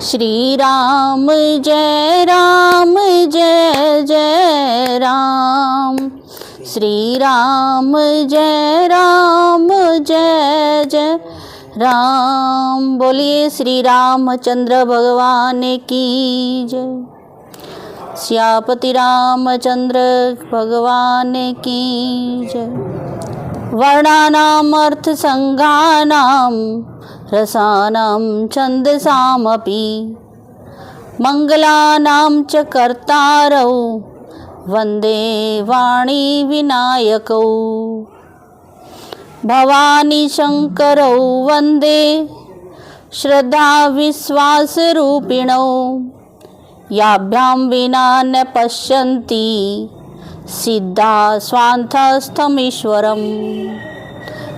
श्री राम जय जय राम, श्री राम जय जय राम। बोलिए श्री रामचंद्र भगवान की जय, सियापति रामचंद्र भगवान की जय। वर्णानाम अर्थ संज्ञानाम रसानां छन्दसामपि मंगलानां च कर्तारौ वन्दे वाणी विनायकौ। भवानी शंकरौ वन्दे श्रद्धा विश्वासरूपिणौ, याभ्यां विना न पश्यन्ति सिद्धा स्वान्तस्थमीश्वरम्।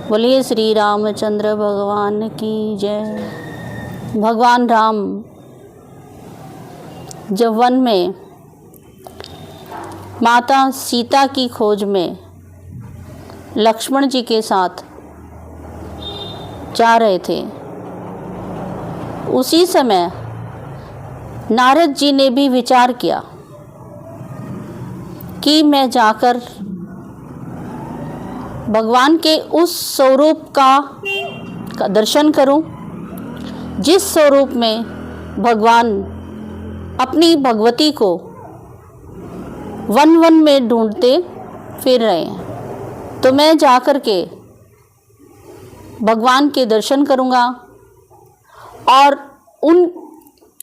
बोलिए श्री रामचंद्र भगवान की जय। भगवान राम जब वन में माता सीता की खोज में लक्ष्मण जी के साथ जा रहे थे, उसी समय नारद जी ने भी विचार किया कि मैं जाकर भगवान के उस स्वरूप का दर्शन करूं, जिस स्वरूप में भगवान अपनी भगवती को वन वन में ढूंढते फिर रहे हैं। तो मैं जाकर के भगवान के दर्शन करूंगा। और उन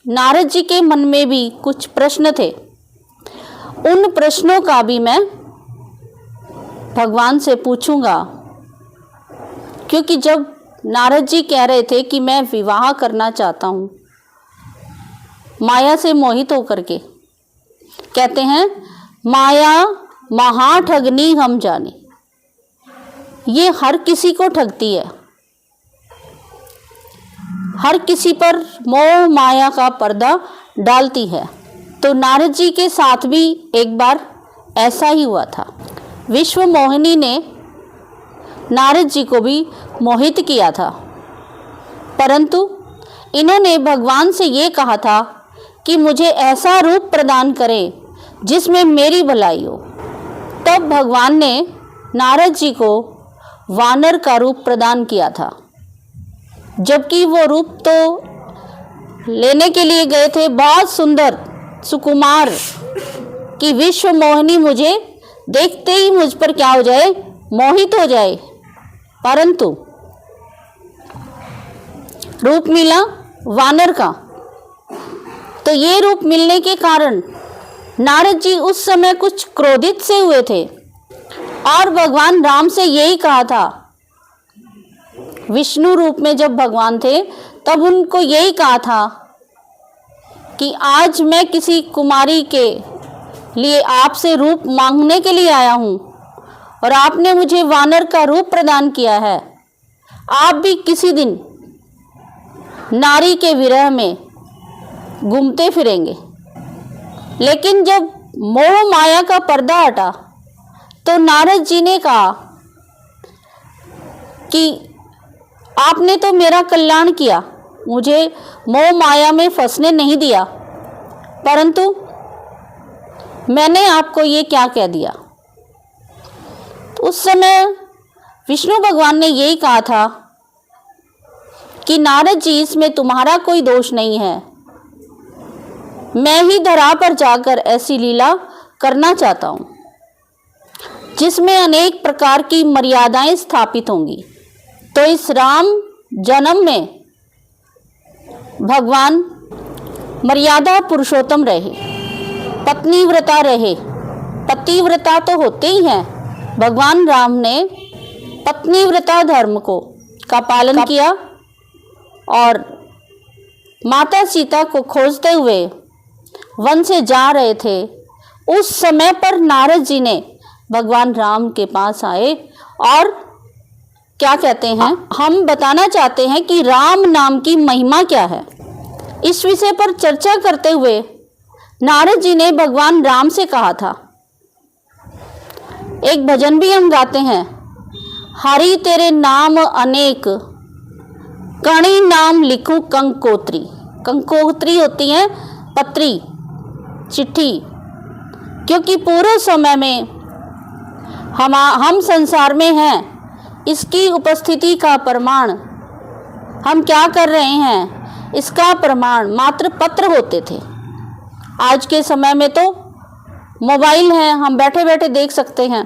नारद जी के मन में भी कुछ प्रश्न थे, उन प्रश्नों का भी मैं भगवान से पूछूंगा। क्योंकि जब नारद जी कह रहे थे कि मैं विवाह करना चाहता हूँ माया से मोहित होकर के, कहते हैं माया महाठगनी हम जाने, ये हर किसी को ठगती है, हर किसी पर मोह माया का पर्दा डालती है। तो नारद जी के साथ भी एक बार ऐसा ही हुआ था। विश्व मोहिनी ने नारद जी को भी मोहित किया था, परंतु इन्होंने भगवान से ये कहा था कि मुझे ऐसा रूप प्रदान करें जिसमें मेरी भलाई हो। तब भगवान ने नारद जी को वानर का रूप प्रदान किया था, जबकि वो रूप तो लेने के लिए गए थे बहुत सुंदर सुकुमार कि विश्व मोहिनी मुझे देखते ही मुझ पर क्या हो जाए, मोहित हो जाए। परंतु रूप मिला वानर का। तो ये रूप मिलने के कारण नारद जी उस समय कुछ क्रोधित से हुए थे और भगवान राम से यही कहा था। विष्णु रूप में जब भगवान थे तब उनको यही कहा था कि आज मैं किसी कुमारी के लिए आपसे रूप मांगने के लिए आया हूँ और आपने मुझे वानर का रूप प्रदान किया है। आप भी किसी दिन नारी के विरह में घूमते फिरेंगे। लेकिन जब मोह माया का पर्दा हटा तो नारद जी ने कहा कि आपने तो मेरा कल्याण किया, मुझे मोह माया में फंसने नहीं दिया, परंतु मैंने आपको ये क्या कह दिया। उस समय विष्णु भगवान ने यही कहा था कि नारद जी इसमें तुम्हारा कोई दोष नहीं है, मैं ही धरा पर जाकर ऐसी लीला करना चाहता हूँ जिसमें अनेक प्रकार की मर्यादाएं स्थापित होंगी। तो इस राम जन्म में भगवान मर्यादा पुरुषोत्तम रहे, पत्नीव्रता रहे। पतिव्रता तो होते ही हैं, भगवान राम ने पत्नीव्रता धर्म का पालन किया और माता सीता को खोजते हुए वन से जा रहे थे। उस समय पर नारद जी ने भगवान राम के पास आए और क्या कहते हैं, हम बताना चाहते हैं कि राम नाम की महिमा क्या है। इस विषय पर चर्चा करते हुए नारद जी ने भगवान राम से कहा था, एक भजन भी हम गाते हैं, हरि तेरे नाम अनेक, कणी नाम लिखूं कंकोत्री। कंकोत्री होती हैं पत्री, चिट्ठी, क्योंकि पूरे समय में हम संसार में हैं, इसकी उपस्थिति का प्रमाण, हम क्या कर रहे हैं इसका प्रमाण मात्र पत्र होते थे। आज के समय में तो मोबाइल है, हम बैठे बैठे देख सकते हैं।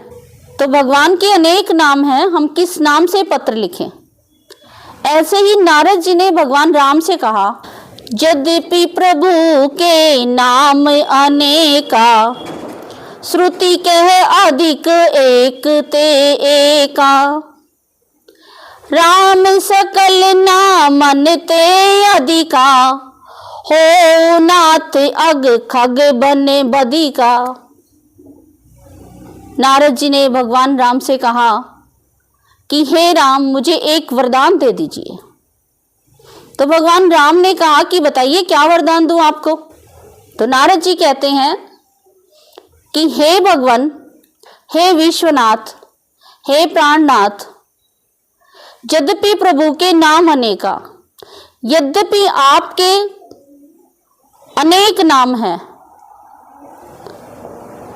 तो भगवान के अनेक नाम हैं, हम किस नाम से पत्र लिखें। ऐसे ही नारद जी ने भगवान राम से कहा, यद्यपि प्रभु के नाम अनेका, श्रुति कह अधिक एक ते एका। राम सकल नामन ते अधिका, हो नाथ अग खग बने बदिका। नारद जी ने भगवान राम से कहा कि हे राम, मुझे एक वरदान दे दीजिए। तो भगवान राम ने कहा कि बताइए क्या वरदान दूं आपको। तो नारद जी कहते हैं कि हे भगवान, हे विश्वनाथ, हे प्राणनाथ, यद्यपि प्रभु के नाम अनेका, यद्यपि आपके अनेक नाम हैं,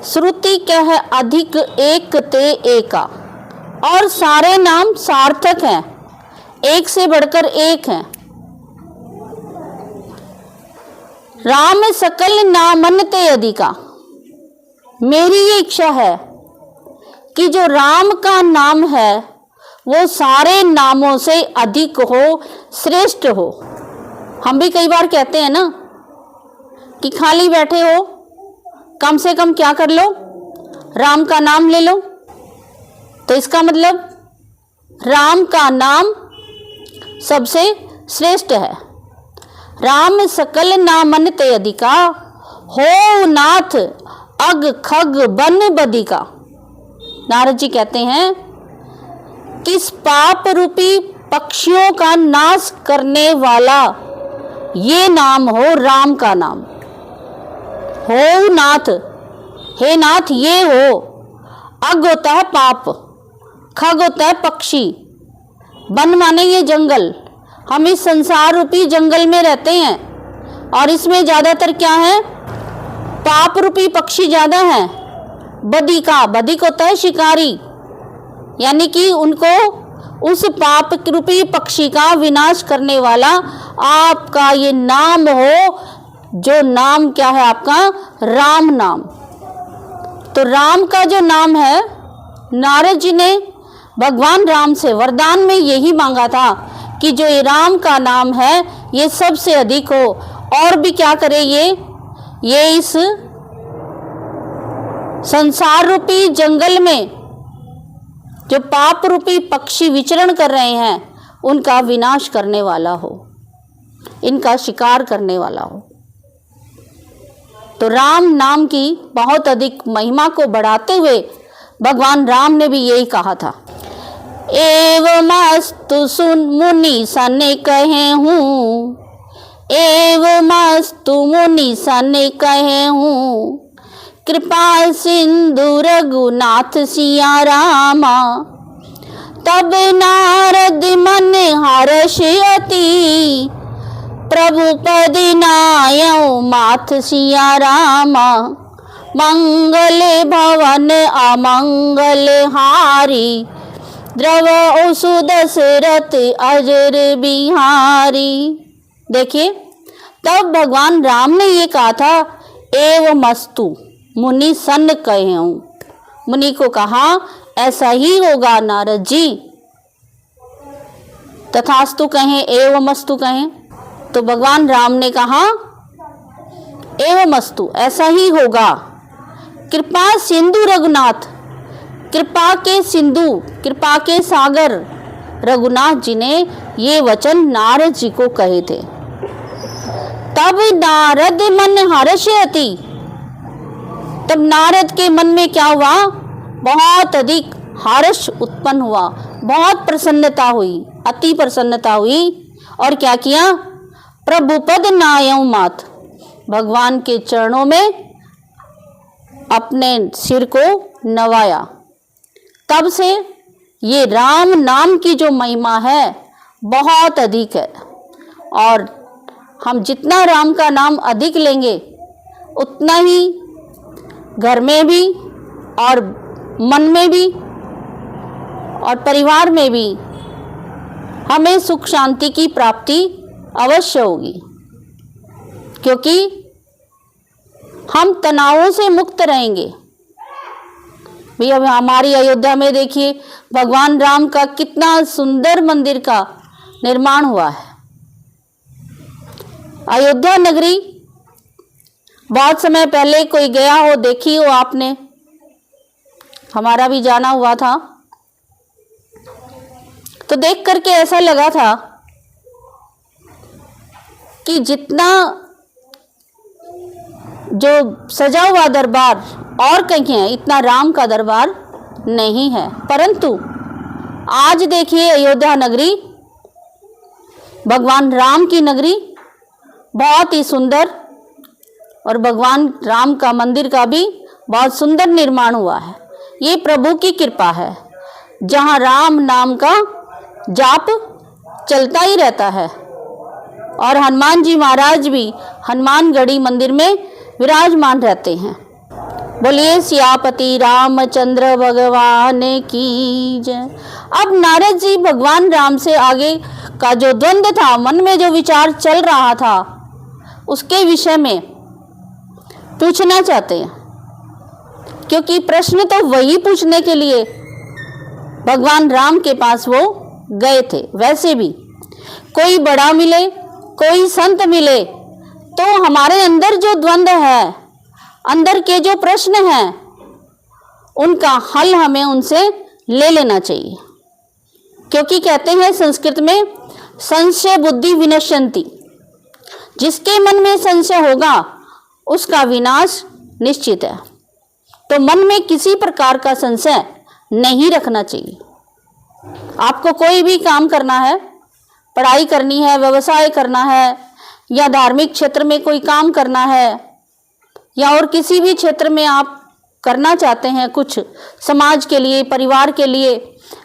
श्रुति कह अधिक एक ते एका, और सारे नाम सार्थक हैं, एक से बढ़कर एक हैं। राम सकल नामन ते अधिका, मेरी ये इच्छा है कि जो राम का नाम है वो सारे नामों से अधिक हो, श्रेष्ठ हो। हम भी कई बार कहते हैं ना कि खाली बैठे हो, कम से कम क्या कर लो, राम का नाम ले लो। तो इसका मतलब राम का नाम सबसे श्रेष्ठ है। राम सकल नामन ते अधिका, हो नाथ अग खग बन बदिका। नारद जी कहते हैं किस पाप रूपी पक्षियों का नाश करने वाला ये नाम हो, राम का नाम। हो नाथ, हे नाथ ये हो। अग होता है पाप, खग होता है पक्षी, वन माने ये जंगल। हम इस संसार रूपी जंगल में रहते हैं और इसमें ज्यादातर क्या है, पाप रूपी पक्षी ज्यादा हैं। बदिका, बदिक होता है शिकारी, यानी कि उनको उस पाप रूपी पक्षी का विनाश करने वाला आपका ये नाम हो, जो नाम क्या है आपका, राम नाम। तो राम का जो नाम है, नारद जी ने भगवान राम से वरदान में यही मांगा था कि जो ये राम का नाम है ये सबसे अधिक हो, और भी क्या करे, ये इस संसार रूपी जंगल में जो पाप रूपी पक्षी विचरण कर रहे हैं उनका विनाश करने वाला हो, इनका शिकार करने वाला हो। तो राम नाम की बहुत अधिक महिमा को बढ़ाते हुए भगवान राम ने भी यही कहा था, एवमस्तु सुन मुनि सन कहे हूँ, एवमस्तु मुनि सन कहे हूँ, कृपा सिंधु रघुनाथ सिया रामा। तब नारद मन हर्ष अति, प्रभु पद नायौ माथ सिया रामा। मंगल भवन अमंगल हारी, द्रव उसु दशरथ अजर बिहारी। देखिए, तब भगवान राम ने ये कहा था, एवमस्तु मुनि सन कहे हूँ। मुनि को कहा ऐसा ही होगा नारद जी, तथास्तु कहें, एवमस्तु कहें। तो भगवान राम ने कहा एवमस्तु, ऐसा ही होगा। कृपा सिंधु रघुनाथ, कृपा के सिंधु, कृपा के सागर रघुनाथ जी ने ये वचन नारद जी को कहे थे। तब नारद मन हर्ष अति, तब नारद के मन में क्या हुआ, बहुत अधिक हर्ष उत्पन्न हुआ, बहुत प्रसन्नता हुई, अति प्रसन्नता हुई। और क्या किया, प्रभु पद नायौ माथ, भगवान के चरणों में अपने सिर को नवाया। तब से ये राम नाम की जो महिमा है बहुत अधिक है। और हम जितना राम का नाम अधिक लेंगे उतना ही घर में भी और मन में भी और परिवार में भी हमें सुख शांति की प्राप्ति अवश्य होगी, क्योंकि हम तनावों से मुक्त रहेंगे। भी अब हमारी अयोध्या में देखिए भगवान राम का कितना सुंदर मंदिर का निर्माण हुआ है। अयोध्या नगरी बहुत समय पहले कोई गया हो, देखी हो आपने, हमारा भी जाना हुआ था, तो देख करके ऐसा लगा था कि जितना जो सजा हुआ दरबार और कहीं है इतना राम का दरबार नहीं है। परंतु आज देखिए अयोध्या नगरी, भगवान राम की नगरी, बहुत ही सुंदर, और भगवान राम का मंदिर का भी बहुत सुंदर निर्माण हुआ है। ये प्रभु की कृपा है, जहाँ राम नाम का जाप चलता ही रहता है। और हनुमान जी महाराज भी हनुमानगढ़ी मंदिर में विराजमान रहते हैं। बोलिए सियापति रामचंद्र भगवान की जय। अब नारद जी भगवान राम से आगे का जो द्वंद्व था, मन में जो विचार चल रहा था, उसके विषय में पूछना चाहते हैं, क्योंकि प्रश्न तो वही पूछने के लिए भगवान राम के पास वो गए थे। वैसे भी कोई बड़ा मिले, कोई संत मिले, तो हमारे अंदर जो द्वंद्व है, अंदर के जो प्रश्न हैं, उनका हल हमें उनसे ले लेना चाहिए। क्योंकि कहते हैं संस्कृत में संशय बुद्धि विनश्यन्ति, जिसके मन में संशय होगा उसका विनाश निश्चित है। तो मन में किसी प्रकार का संशय नहीं रखना चाहिए। आपको कोई भी काम करना है, पढ़ाई करनी है, व्यवसाय करना है, या धार्मिक क्षेत्र में कोई काम करना है, या और किसी भी क्षेत्र में आप करना चाहते हैं कुछ समाज के लिए, परिवार के लिए,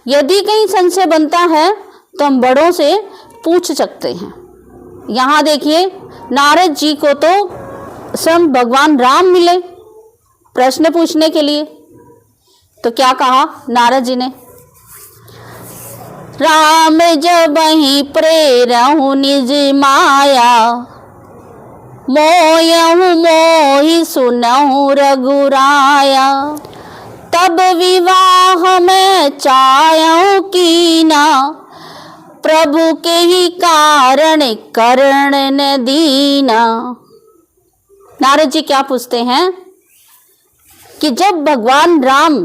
यदि कहीं संशय बनता है तो हम बड़ों से पूछ सकते हैं। यहाँ देखिए नारद जी को तो स्वयं भगवान राम मिले प्रश्न पूछने के लिए, तो क्या कहा नारद जी ने, राम जब ही प्रेरहु निज माया, मोयहु मोहि सुनहु रघुराया, तब विवाह में चाहूं कीना, प्रभु के ही कारण करण न दीना। नारद जी क्या पूछते हैं कि जब भगवान राम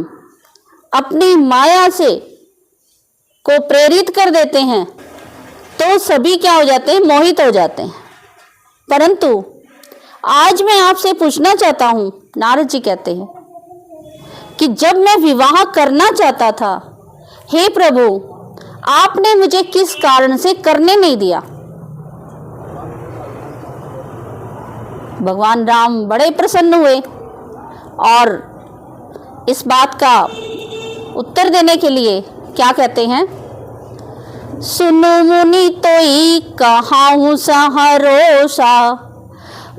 अपनी माया से को प्रेरित कर देते हैं तो सभी क्या हो जाते हैं, मोहित हो जाते हैं। परंतु आज मैं आपसे पूछना चाहता हूं, नारद जी कहते हैं कि जब मैं विवाह करना चाहता था, हे प्रभु आपने मुझे किस कारण से करने नहीं दिया। भगवान राम बड़े प्रसन्न हुए और इस बात का उत्तर देने के लिए क्या कहते हैं, सुनो मुनि तोई कहाहु सहरोसा,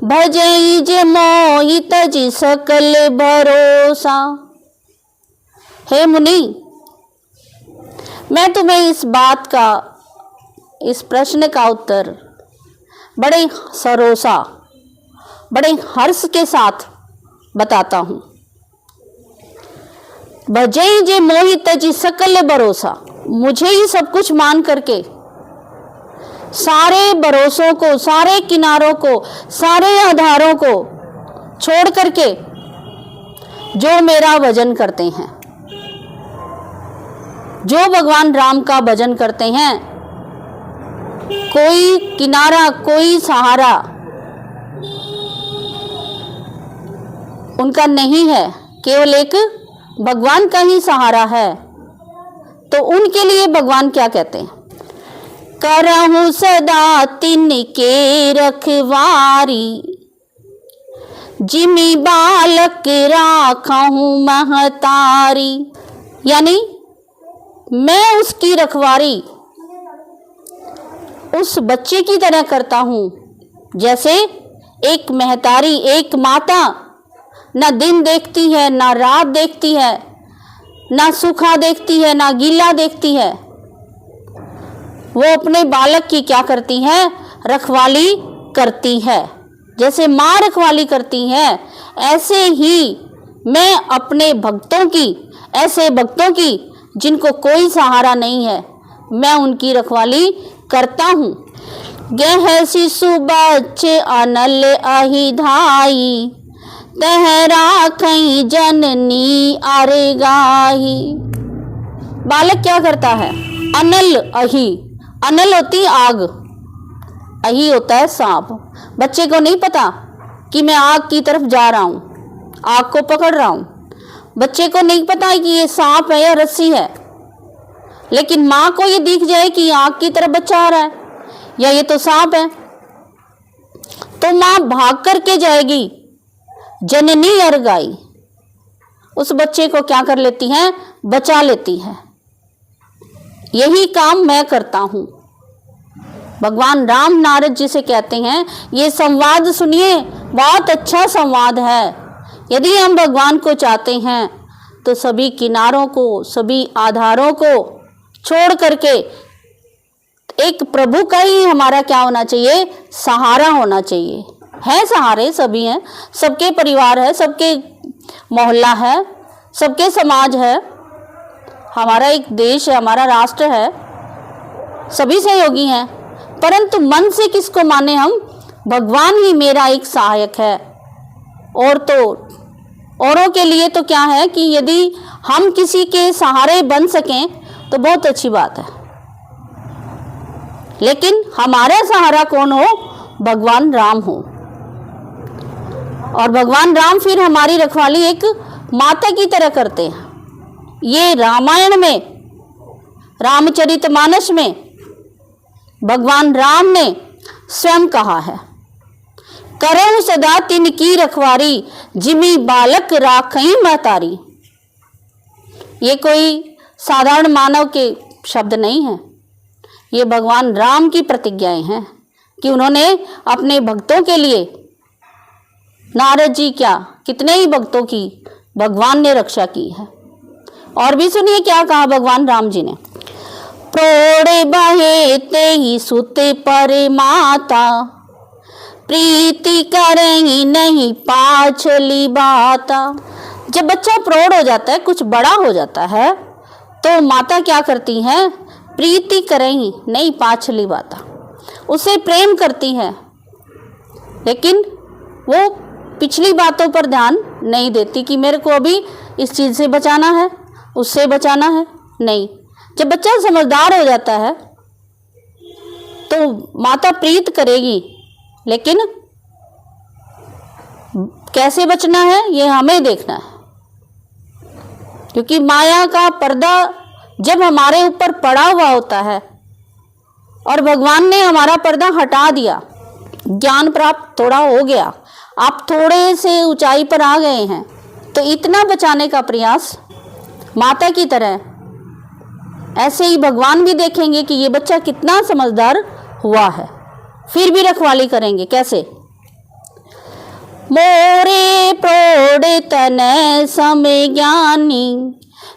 भजई जे मोहित जी सकल भरोसा। हे मुनि, मैं तुम्हें इस बात का, इस प्रश्न का उत्तर बड़े सरोसा, बड़े हर्ष के साथ बताता हूं। भजई जे मोहित जी सकल भरोसा, मुझे ही सब कुछ मान करके, सारे भरोसों को, सारे किनारों को, सारे आधारों को छोड़ करके जो मेरा भजन करते हैं, जो भगवान राम का भजन करते हैं, कोई किनारा, कोई सहारा उनका नहीं है, केवल एक भगवान का ही सहारा है। तो उनके लिए भगवान क्या कहते हैं, करहूं सदा तिनके रखवारी, जिमी बालक राखहूं महतारी। यानी मैं उसकी रखवारी उस बच्चे की तरह करता हूं जैसे एक महतारी, एक माता ना दिन देखती है, ना रात देखती है, ना सूखा देखती है, ना गीला देखती है, वो अपने बालक की क्या करती है? रखवाली करती है। जैसे माँ रखवाली करती है, ऐसे ही मैं अपने भक्तों की, ऐसे भक्तों की जिनको कोई सहारा नहीं है, मैं उनकी रखवाली करता हूँ। गह शिशु बच्चे अनल अहि धाई, तहरा कई जननी आरे गाही। बालक क्या करता है? अनल अहि, अनल होती आग, अहि होता है सांप। बच्चे को नहीं पता कि मैं आग की तरफ जा रहा हूं, आग को पकड़ रहा हूं। बच्चे को नहीं पता है कि ये सांप है या रस्सी है, लेकिन माँ को ये दिख जाए कि आग की तरफ बच्चा आ रहा है या ये तो सांप है, तो माँ भाग करके जाएगी, जननी अरगाई, उस बच्चे को क्या कर लेती है? बचा लेती है। यही काम मैं करता हूं। भगवान राम नारद जी से कहते हैं, ये संवाद सुनिए, बहुत अच्छा संवाद है। यदि हम भगवान को चाहते हैं तो सभी किनारों को, सभी आधारों को छोड़ करके एक प्रभु का ही हमारा क्या होना चाहिए? सहारा होना चाहिए। है सहारे सभी हैं, सबके परिवार है, सबके मोहल्ला है, सबके समाज है, हमारा एक देश है, हमारा राष्ट्र है, सभी सहयोगी हैं, परंतु मन से किसको माने हम? भगवान ही मेरा एक सहायक है। और तो औरों के लिए तो क्या है कि यदि हम किसी के सहारे बन सकें तो बहुत अच्छी बात है, लेकिन हमारा सहारा कौन हो? भगवान राम हो। और भगवान राम फिर हमारी रखवाली एक माता की तरह करते हैं। ये रामायण में, रामचरितमानस में भगवान राम ने स्वयं कहा है, करऊं सदा तिनकी रखवारी, जिमी बालक राखई महतारी। ये कोई साधारण मानव के शब्द नहीं है, ये भगवान राम की प्रतिज्ञाएं हैं कि उन्होंने अपने भक्तों के लिए, नारद जी क्या, कितने ही भक्तों की भगवान ने रक्षा की है। और भी सुनिए क्या कहा भगवान राम जी ने, प्रोड़े बहे ते ही सुते पर माता, प्रीति करेंगी नहीं पाछली बाता। जब बच्चा प्रौढ़ हो जाता है, कुछ बड़ा हो जाता है, तो माता क्या करती है? प्रीति करेंगी नहीं पाछली बाता, उसे प्रेम करती है, लेकिन वो पिछली बातों पर ध्यान नहीं देती कि मेरे को अभी इस चीज़ से बचाना है, उससे बचाना है। नहीं, जब बच्चा समझदार हो जाता है तो माता प्रीत करेगी, लेकिन कैसे बचना है ये हमें देखना है, क्योंकि माया का पर्दा जब हमारे ऊपर पड़ा हुआ होता है और भगवान ने हमारा पर्दा हटा दिया, ज्ञान प्राप्त थोड़ा हो गया, आप थोड़े से ऊंचाई पर आ गए हैं, तो इतना बचाने का प्रयास माता की तरह ऐसे ही भगवान भी देखेंगे कि ये बच्चा कितना समझदार हुआ है, फिर भी रखवाली करेंगे। कैसे? मोरे प्रौढ़ तनय समय ज्ञानी,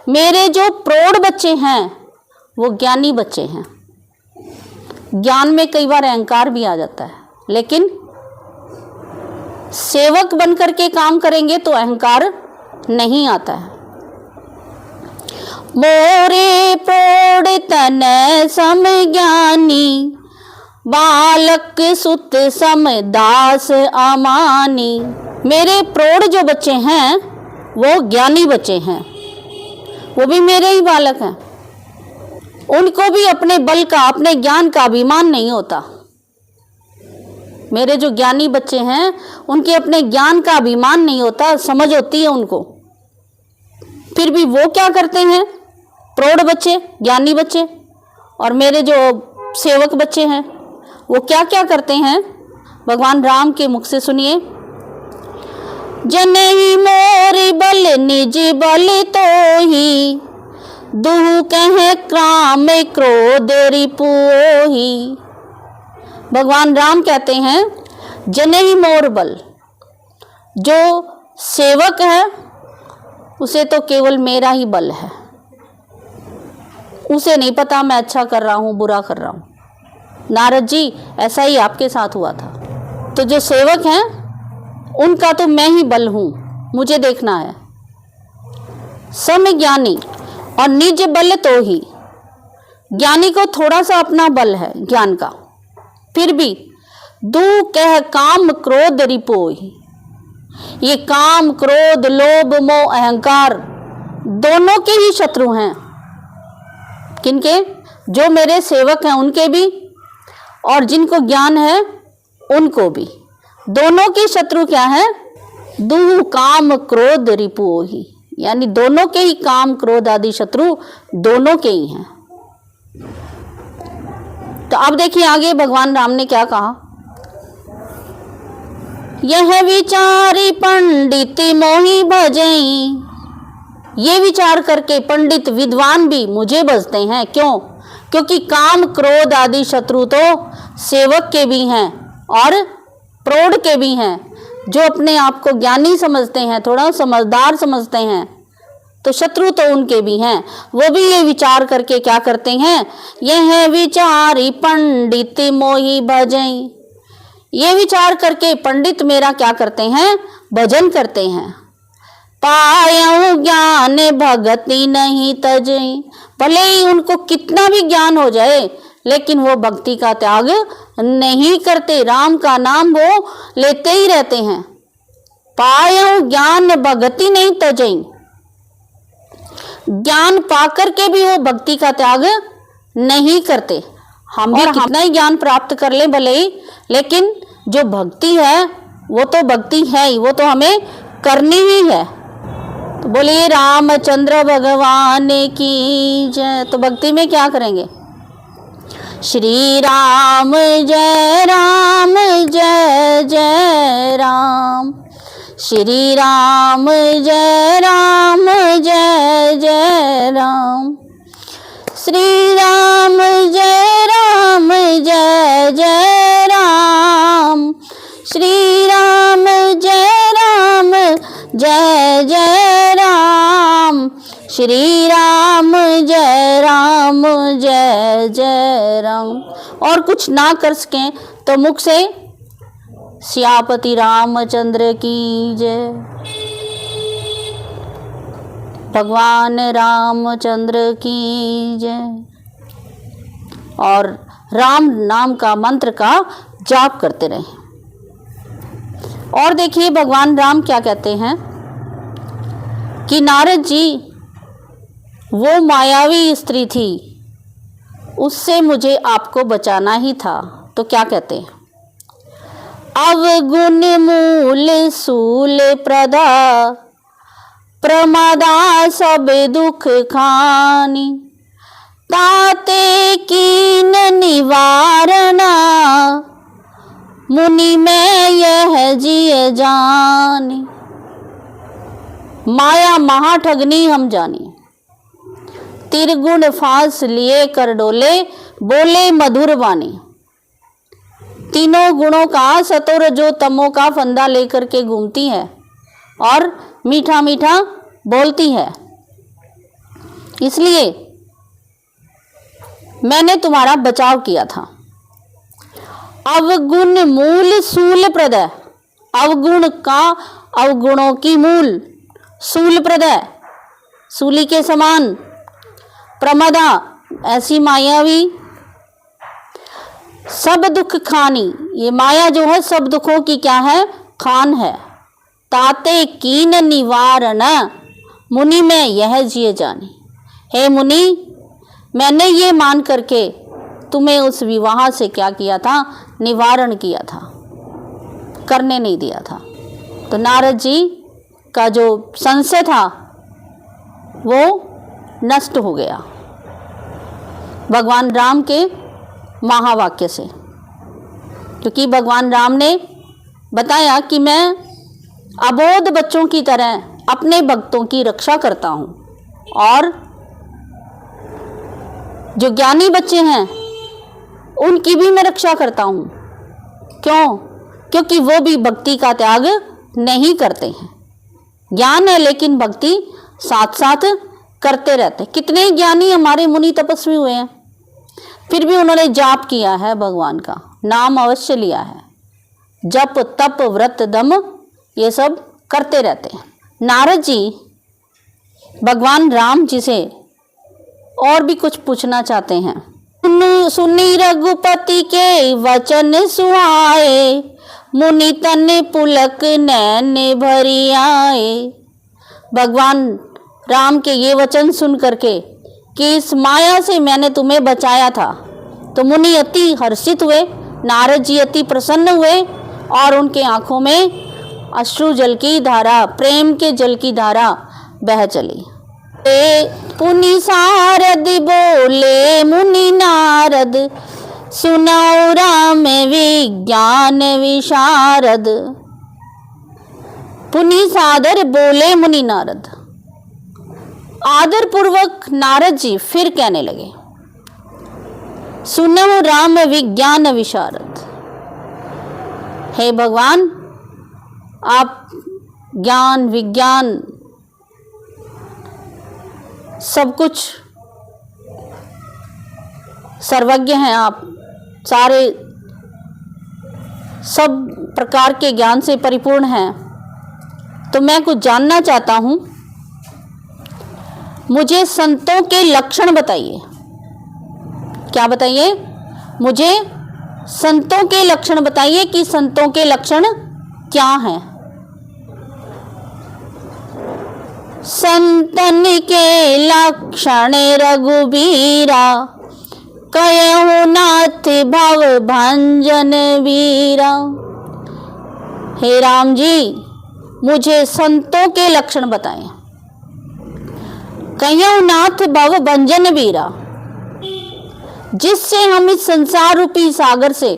मेरे जो प्रौढ़ बच्चे हैं वो ज्ञानी बच्चे हैं। ज्ञान में कई बार अहंकार भी आ जाता है, लेकिन सेवक बन करके काम करेंगे तो अहंकार नहीं आता है। मोरे प्रौढ़ तनय समय ज्ञानी, बालक सुत सम दास अमानी। मेरे प्रौढ़ जो बच्चे हैं वो ज्ञानी बच्चे हैं, वो भी मेरे ही बालक हैं। उनको भी अपने बल का, अपने ज्ञान का अभिमान नहीं होता। मेरे जो ज्ञानी बच्चे हैं उनके अपने ज्ञान का अभिमान नहीं होता, समझ होती है उनको। फिर भी वो क्या करते हैं? प्रौढ़ बच्चे, ज्ञानी बच्चे, और मेरे जो सेवक बच्चे हैं वो क्या क्या करते हैं? भगवान राम के मुख से सुनिए, जनहि मोर बल निज बल तोहि, दुहु कहे क्राम क्रोध रिपुहि। भगवान राम कहते हैं, जनेही मोर बल। जो सेवक है उसे तो केवल मेरा ही बल है, उसे नहीं पता मैं अच्छा कर रहा हूँ बुरा कर रहा हूँ। नारद जी ऐसा ही आपके साथ हुआ था। तो जो सेवक हैं उनका तो मैं ही बल हूँ, मुझे देखना है। सम ज्ञानी और निज बल तो ही, ज्ञानी को थोड़ा सा अपना बल है ज्ञान का, फिर भी दू कह काम क्रोध रिपोहि। ये काम क्रोध लोभ मोह अहंकार दोनों के ही शत्रु हैं। किनके? जो मेरे सेवक हैं उनके भी और जिनको ज्ञान है उनको भी। दोनों के शत्रु क्या है? दू काम क्रोध रिपोहि, यानी दोनों के ही काम क्रोध आदि शत्रु दोनों के ही हैं। तो अब देखिए आगे भगवान राम ने क्या कहा। यह विचारी पंडित मोहि भजई, ये विचार करके पंडित विद्वान भी मुझे भजते हैं। क्यों? क्योंकि काम क्रोध आदि शत्रु तो सेवक के भी हैं और प्रौढ़ के भी हैं। जो अपने आप को ज्ञानी समझते हैं, थोड़ा समझदार समझते हैं, तो शत्रु तो उनके भी हैं। वो भी ये विचार करके क्या करते हैं? यह विचारी पंडित मोहि भजई, ये विचार करके पंडित मेरा क्या करते हैं? भजन करते हैं। पायऊ ज्ञान भगति नहीं तजई, भले ही उनको कितना भी ज्ञान हो जाए लेकिन वो भक्ति का त्याग नहीं करते, राम का नाम वो लेते ही रहते हैं। पायऊ ज्ञान भगति नहीं तजई, ज्ञान पाकर के भी वो भक्ति का त्याग नहीं करते। हम भी कितना ही ज्ञान प्राप्त कर ले भले ही, लेकिन जो भक्ति है वो तो भक्ति है ही, वो तो हमें करनी ही है। तो बोलिए रामचंद्र भगवान की जय। तो भक्ति में क्या करेंगे? श्री राम जय जय राम, श्री राम जय जय राम, श्री राम जय जय राम, श्री राम जय जय राम, श्री राम जय जय राम। और कुछ ना कर सकें तो मुख से सियापति रामचंद्र की जय, भगवान रामचंद्र की जय। और राम नाम का मंत्र का जाप करते रहें। और देखिए भगवान राम क्या कहते हैं कि नारद जी वो मायावी स्त्री थी, उससे मुझे आपको बचाना ही था। तो क्या कहते हैं? अवगुण मूल सूल प्रदा, प्रमादा सब दुख खानी, ताते कीन निवारणा, मुनि में यह जिय जानी। माया महाठगनी हम जानी, तिरगुण फांस लिए कर डोले, बोले मधुर वाणी। तीनों गुणों का सतोर जो तमो का फंदा लेकर के घूमती है और मीठा मीठा बोलती है, इसलिए मैंने तुम्हारा बचाव किया था। अवगुण मूल सूल प्रदय, अवगुण का अवगुणों की मूल, सूल प्रदय सूली के समान, प्रमदा ऐसी मायावी, सब दुख खानी, ये माया जो है सब दुखों की क्या है? खान है। ताते कीन निवारण, मुनि में यह जिए जानी। हे मुनि, मैंने ये मान करके तुम्हें उस विवाह से क्या किया था? निवारण किया था, करने नहीं दिया था। तो नारद जी का जो संशय था वो नष्ट हो गया भगवान राम के महावाक्य से, क्योंकि भगवान राम ने बताया कि मैं अबोध बच्चों की तरह अपने भक्तों की रक्षा करता हूँ और जो ज्ञानी बच्चे हैं उनकी भी मैं रक्षा करता हूँ। क्यों? क्योंकि वो भी भक्ति का त्याग नहीं करते हैं। ज्ञान है लेकिन भक्ति साथ साथ करते रहते। कितने ज्ञानी हमारे मुनि तपस्वी हुए हैं, फिर भी उन्होंने जाप किया है, भगवान का नाम अवश्य लिया है। जप तप व्रत दम ये सब करते रहते हैं। नारद जी भगवान राम जी से और भी कुछ पूछना चाहते हैं। सुनी रघुपति के वचन सुहाए, मुनि तन पुलक नैन भरी आए। भगवान राम के ये वचन सुन करके कि इस माया से मैंने तुम्हें बचाया था, तो मुनि अति हर्षित हुए, नारद जी अति प्रसन्न हुए और उनके आंखों में अश्रु जल की धारा, प्रेम के जल की धारा बह चली। पुनि सारद बोले मुनि नारद, सुनाओ राम विज्ञान विशारद। पुनि सादर बोले मुनि नारद। आदर पूर्वक नारद जी फिर कहने लगे, सुनो राम विज्ञान विशारद। हे भगवान, आप ज्ञान विज्ञान सब कुछ सर्वज्ञ हैं, आप सारे सब प्रकार के ज्ञान से परिपूर्ण हैं। तो मैं कुछ जानना चाहता हूँ, मुझे संतों के लक्षण बताइए। क्या बताइए? मुझे संतों के लक्षण बताइए कि संतों के लक्षण क्या हैं। संतन के लक्षण रघुबीरा, कयहु नाथ भव भंजन वीरा। हे राम जी, मुझे संतों के लक्षण बताएं। कयहु नाथ भव भंजन वीरा, जिससे हम इस संसार रूपी सागर से,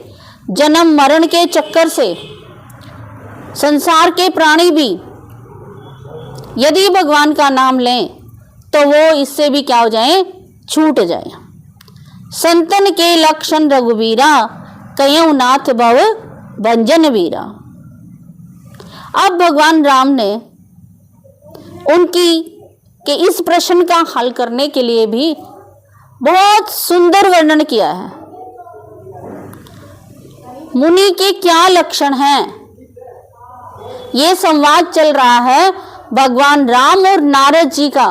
जन्म मरण के चक्कर से, संसार के प्राणी भी यदि भगवान का नाम लें तो वो इससे भी क्या हो जाए? छूट जाए। संतन के लक्षण रघुवीरा, कयहु नाथ भव भंजन वीरा। अब भगवान राम ने उनकी के इस प्रश्न का हल करने के लिए भी बहुत सुंदर वर्णन किया है। मुनि के क्या लक्षण हैं, ये संवाद चल रहा है भगवान राम और नारद जी का,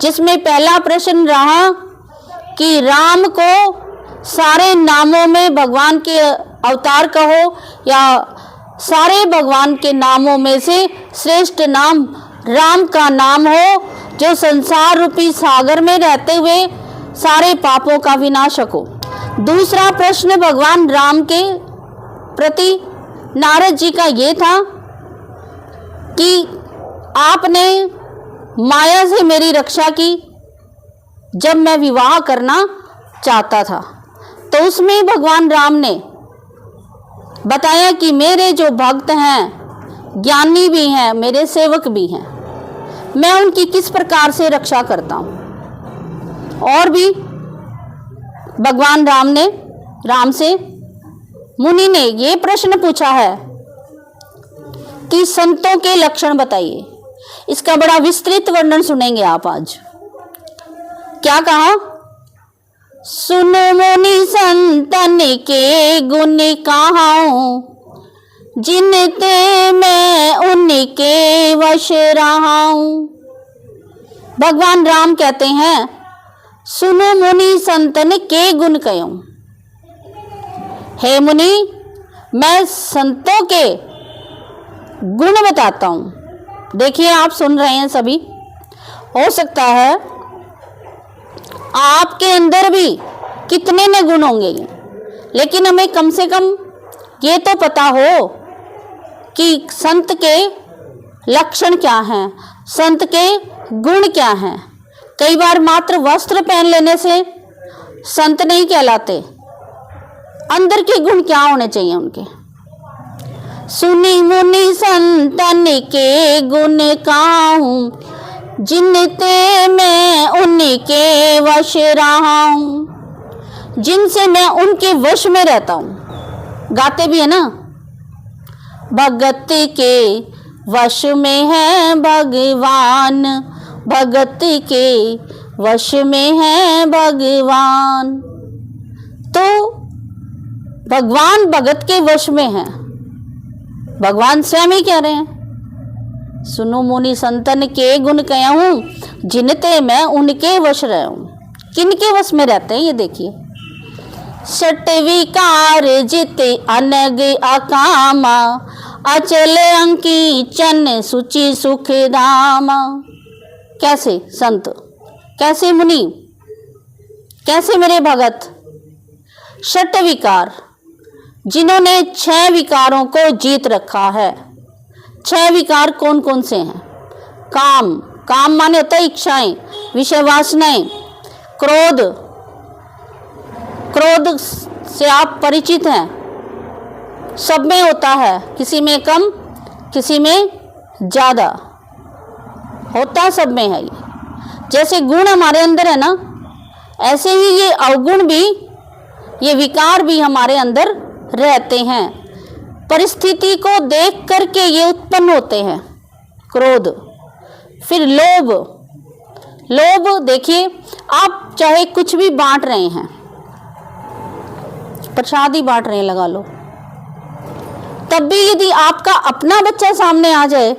जिसमें पहला प्रश्न रहा कि राम को सारे नामों में भगवान के अवतार कहो या सारे भगवान के नामों में से श्रेष्ठ नाम राम का नाम हो, जो संसार रूपी सागर में रहते हुए सारे पापों का विनाशक हो। दूसरा प्रश्न भगवान राम के प्रति नारद जी का ये था कि आपने माया से मेरी रक्षा की जब मैं विवाह करना चाहता था, तो उसमें भगवान राम ने बताया कि मेरे जो भक्त हैं, ज्ञानी भी हैं, मेरे सेवक भी हैं, मैं उनकी किस प्रकार से रक्षा करता हूँ। और भी भगवान राम से मुनि ने ये प्रश्न पूछा है कि संतों के लक्षण बताइए। इसका बड़ा विस्तृत वर्णन सुनेंगे आप आज। क्या कहा? सुनो मुनि संतन के गुण कहाऊं, जिनते मैं उनके वश रहाऊं। भगवान राम कहते हैं, सुनो मुनि संतन के गुण कहूं। हे मुनि, मैं संतों के गुण बताता हूं। देखिए, आप सुन रहे हैं सभी, हो सकता है आपके अंदर भी कितने न गुण होंगे, लेकिन हमें कम से कम ये तो पता हो कि संत के लक्षण क्या हैं, संत के गुण क्या हैं। कई बार मात्र वस्त्र पहन लेने से संत नहीं कहलाते, अंदर के गुण क्या होने चाहिए उनके। सुनी मुनि संतन के गुण काहूं, जिनते मैं उनके वश रहा हूं। जिनसे मैं उनके वश में रहता हूं। गाते भी है ना, भगत के वश में है भगवान, भगत के वश में है भगवान। तो भगवान भगत के वश में है, भगवान स्वयं ही कह रहे हैं, सुनो मुनि संतन के गुण कहूं, जिनते मैं उनके वश रहूं। किनके वश में रहते हैं ये देखिए, सट विकार जिते अनग अकामा, अचल अंकी चन सुचि सुख धामा। कैसे संत, कैसे मुनि, कैसे मेरे भगत? षट विकार, जिन्होंने 6 विकारों को जीत रखा है। 6 विकार कौन कौन से हैं? काम, काम माने होता है इच्छाएं, विषय वासनाएं। क्रोध, क्रोध से आप परिचित हैं, सब में होता है, किसी में कम किसी में ज़्यादा होता, सब में है ये। जैसे गुण हमारे अंदर है ना, ऐसे ही ये अवगुण भी, ये विकार भी हमारे अंदर रहते हैं। परिस्थिति को देख करके ये उत्पन्न होते हैं। क्रोध, फिर लोभ, लोभ देखिए, आप चाहे कुछ भी बांट रहे हैं, प्रसाद ही बांट रहे हैं लगा लो, तब भी यदि आपका अपना बच्चा सामने आ जाए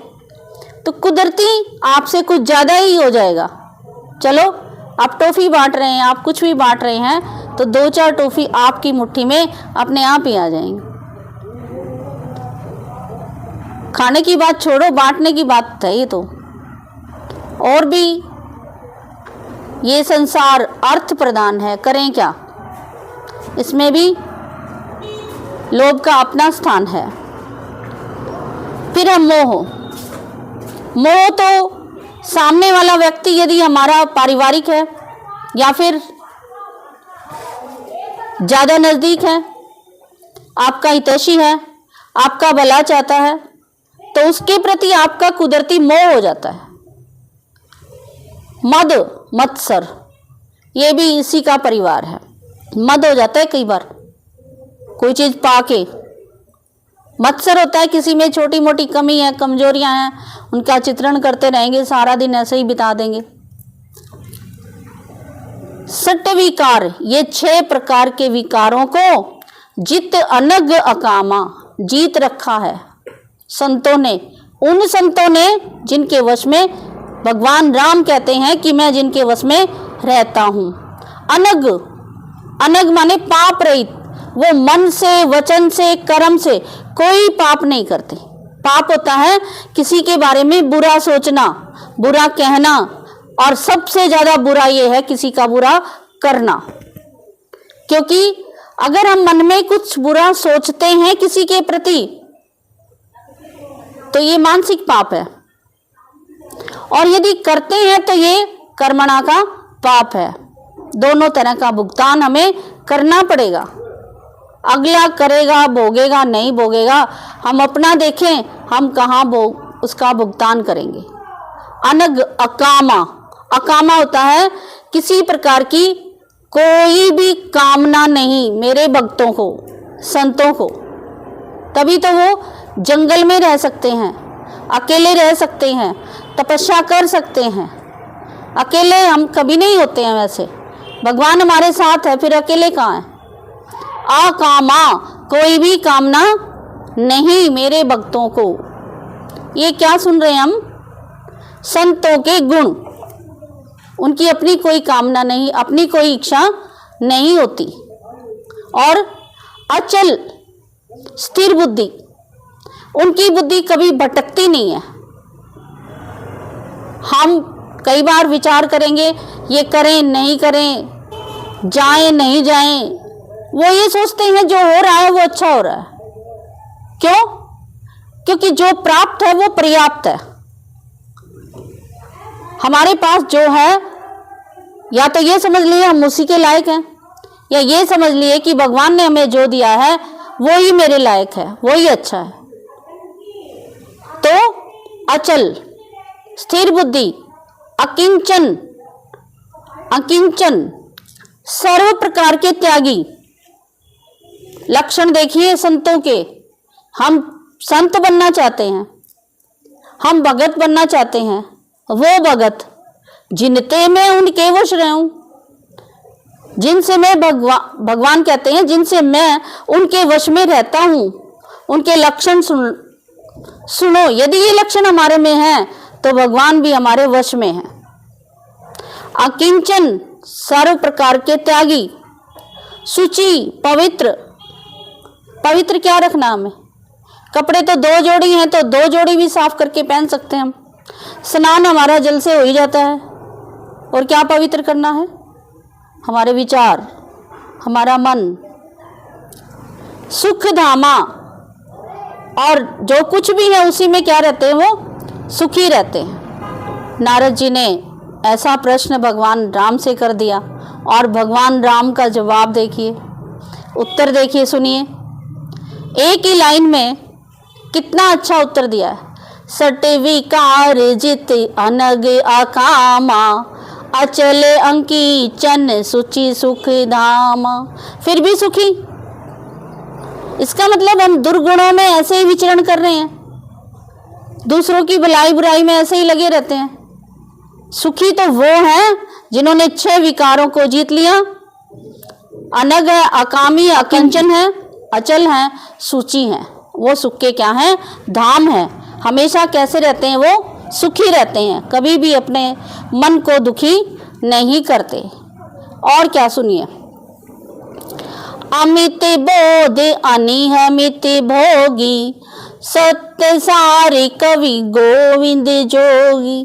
तो कुदरती आपसे कुछ ज़्यादा ही हो जाएगा। चलो आप टॉफ़ी बांट रहे हैं, आप कुछ भी बांट रहे हैं, तो 2-4 टॉफ़ी आपकी मुट्ठी में अपने आप ही आ जाएंगे। खाने की बात छोड़ो, बांटने की बात है ये तो। और भी ये संसार अर्थ प्रदान है, करें क्या? इसमें भी लोभ का अपना स्थान है। फिर है मोह। मोह तो सामने वाला व्यक्ति यदि हमारा पारिवारिक है या फिर ज़्यादा नज़दीक है, आपका हितैषी है, आपका भला चाहता है, तो उसके प्रति आपका कुदरती मोह हो जाता है। मद, मत्सर, ये भी इसी का परिवार है। मद हो जाता है कई बार कोई चीज़ पाके। मत्सर होता है किसी में छोटी मोटी कमी है, कमजोरियां हैं, उनका चित्रण करते रहेंगे, सारा दिन ऐसे ही बिता देंगे। सट विकार, ये 6 प्रकार के विकारों को जित अनग अकामा, जीत रखा है संतों ने। उन संतों ने जिनके वश में भगवान राम कहते हैं कि मैं जिनके वश में रहता हूँ। अनग, अनग माने पाप रहित, वो मन से, वचन से, कर्म से कोई पाप नहीं करते। पाप होता है किसी के बारे में बुरा सोचना, बुरा कहना, और सबसे ज़्यादा बुरा ये है किसी का बुरा करना। क्योंकि अगर हम मन में कुछ बुरा सोचते हैं किसी के प्रति, तो ये मानसिक पाप है, और यदि करते हैं तो ये कर्मणा का पाप है। दोनों तरह का भुगतान हमें करना पड़ेगा। अगला करेगा, भोगेगा, नहीं भोगेगा, हम अपना देखें, हम कहाँ उसका भुगतान करेंगे। अनग अकामा, अकामा होता है किसी प्रकार की कोई भी कामना नहीं मेरे भक्तों को, संतों को। तभी तो वो जंगल में रह सकते हैं, अकेले रह सकते हैं, तपस्या कर सकते हैं। अकेले हम कभी नहीं होते हैं, वैसे भगवान हमारे साथ है, फिर अकेले कहाँ हैं? अकामा, कोई भी कामना नहीं मेरे भक्तों को। ये क्या सुन रहे हैं हम? संतों के गुण। उनकी अपनी कोई कामना नहीं, अपनी कोई इच्छा नहीं होती। और अचल, स्थिर बुद्धि, उनकी बुद्धि कभी भटकती नहीं है। हम कई बार विचार करेंगे, ये करें नहीं करें, जाएं नहीं जाएं, वो ये सोचते हैं जो हो रहा है वो अच्छा हो रहा है। क्यों? क्योंकि जो प्राप्त है वो पर्याप्त है। हमारे पास जो है, या तो ये समझ लिए हम उसी के लायक हैं, या ये समझ लिए कि भगवान ने हमें जो दिया है वो ही मेरे लायक है, वो ही अच्छा है। तो अचल, स्थिर बुद्धि, अकिंचन, अकिंचन, सर्व प्रकार के त्यागी। लक्षण देखिए संतों के, हम संत बनना चाहते हैं, हम भगत बनना चाहते हैं, वो भगत जिनते मैं उनके वश रहूं, जिनसे मैं भगवान कहते हैं जिनसे मैं उनके वश में रहता हूं, उनके लक्षण सुनो। यदि ये लक्षण हमारे में है तो भगवान भी हमारे वश में है। अकिंचन, सर्व प्रकार के त्यागी, शुचि, पवित्र। पवित्र क्या रखना हमें? कपड़े तो 2 जोड़ी हैं तो 2 जोड़ी भी साफ करके पहन सकते हैं हम। स्नान हमारा जल से हो ही जाता है। और क्या पवित्र करना है? हमारे विचार, हमारा मन। सुख धामा, और जो कुछ भी है उसी में क्या रहते हैं? वो सुखी रहते हैं। नारद जी ने ऐसा प्रश्न भगवान राम से कर दिया और भगवान राम का जवाब देखिए, उत्तर देखिए, सुनिए। एक ही लाइन में कितना अच्छा उत्तर दिया है। सटे विकार जित अनग अकामा, अचले अंकी चन सुचि सुख धामा। फिर भी सुखी, इसका मतलब हम दुर्गुणों में ऐसे ही विचरण कर रहे हैं, दूसरों की भलाई बुराई में ऐसे ही लगे रहते हैं। सुखी तो वो हैं जिन्होंने 6 विकारों को जीत लिया। अनग है, अकामी, अकिंचन है, अचल हैं, सूची हैं। वो सुख के क्या हैं? धाम है। हमेशा कैसे रहते हैं? वो सुखी रहते हैं, कभी भी अपने मन को दुखी नहीं करते। और क्या सुनिए। अमित बोध अनिहमित भोगी, सत्य सारी कवि गोविंद जोगी।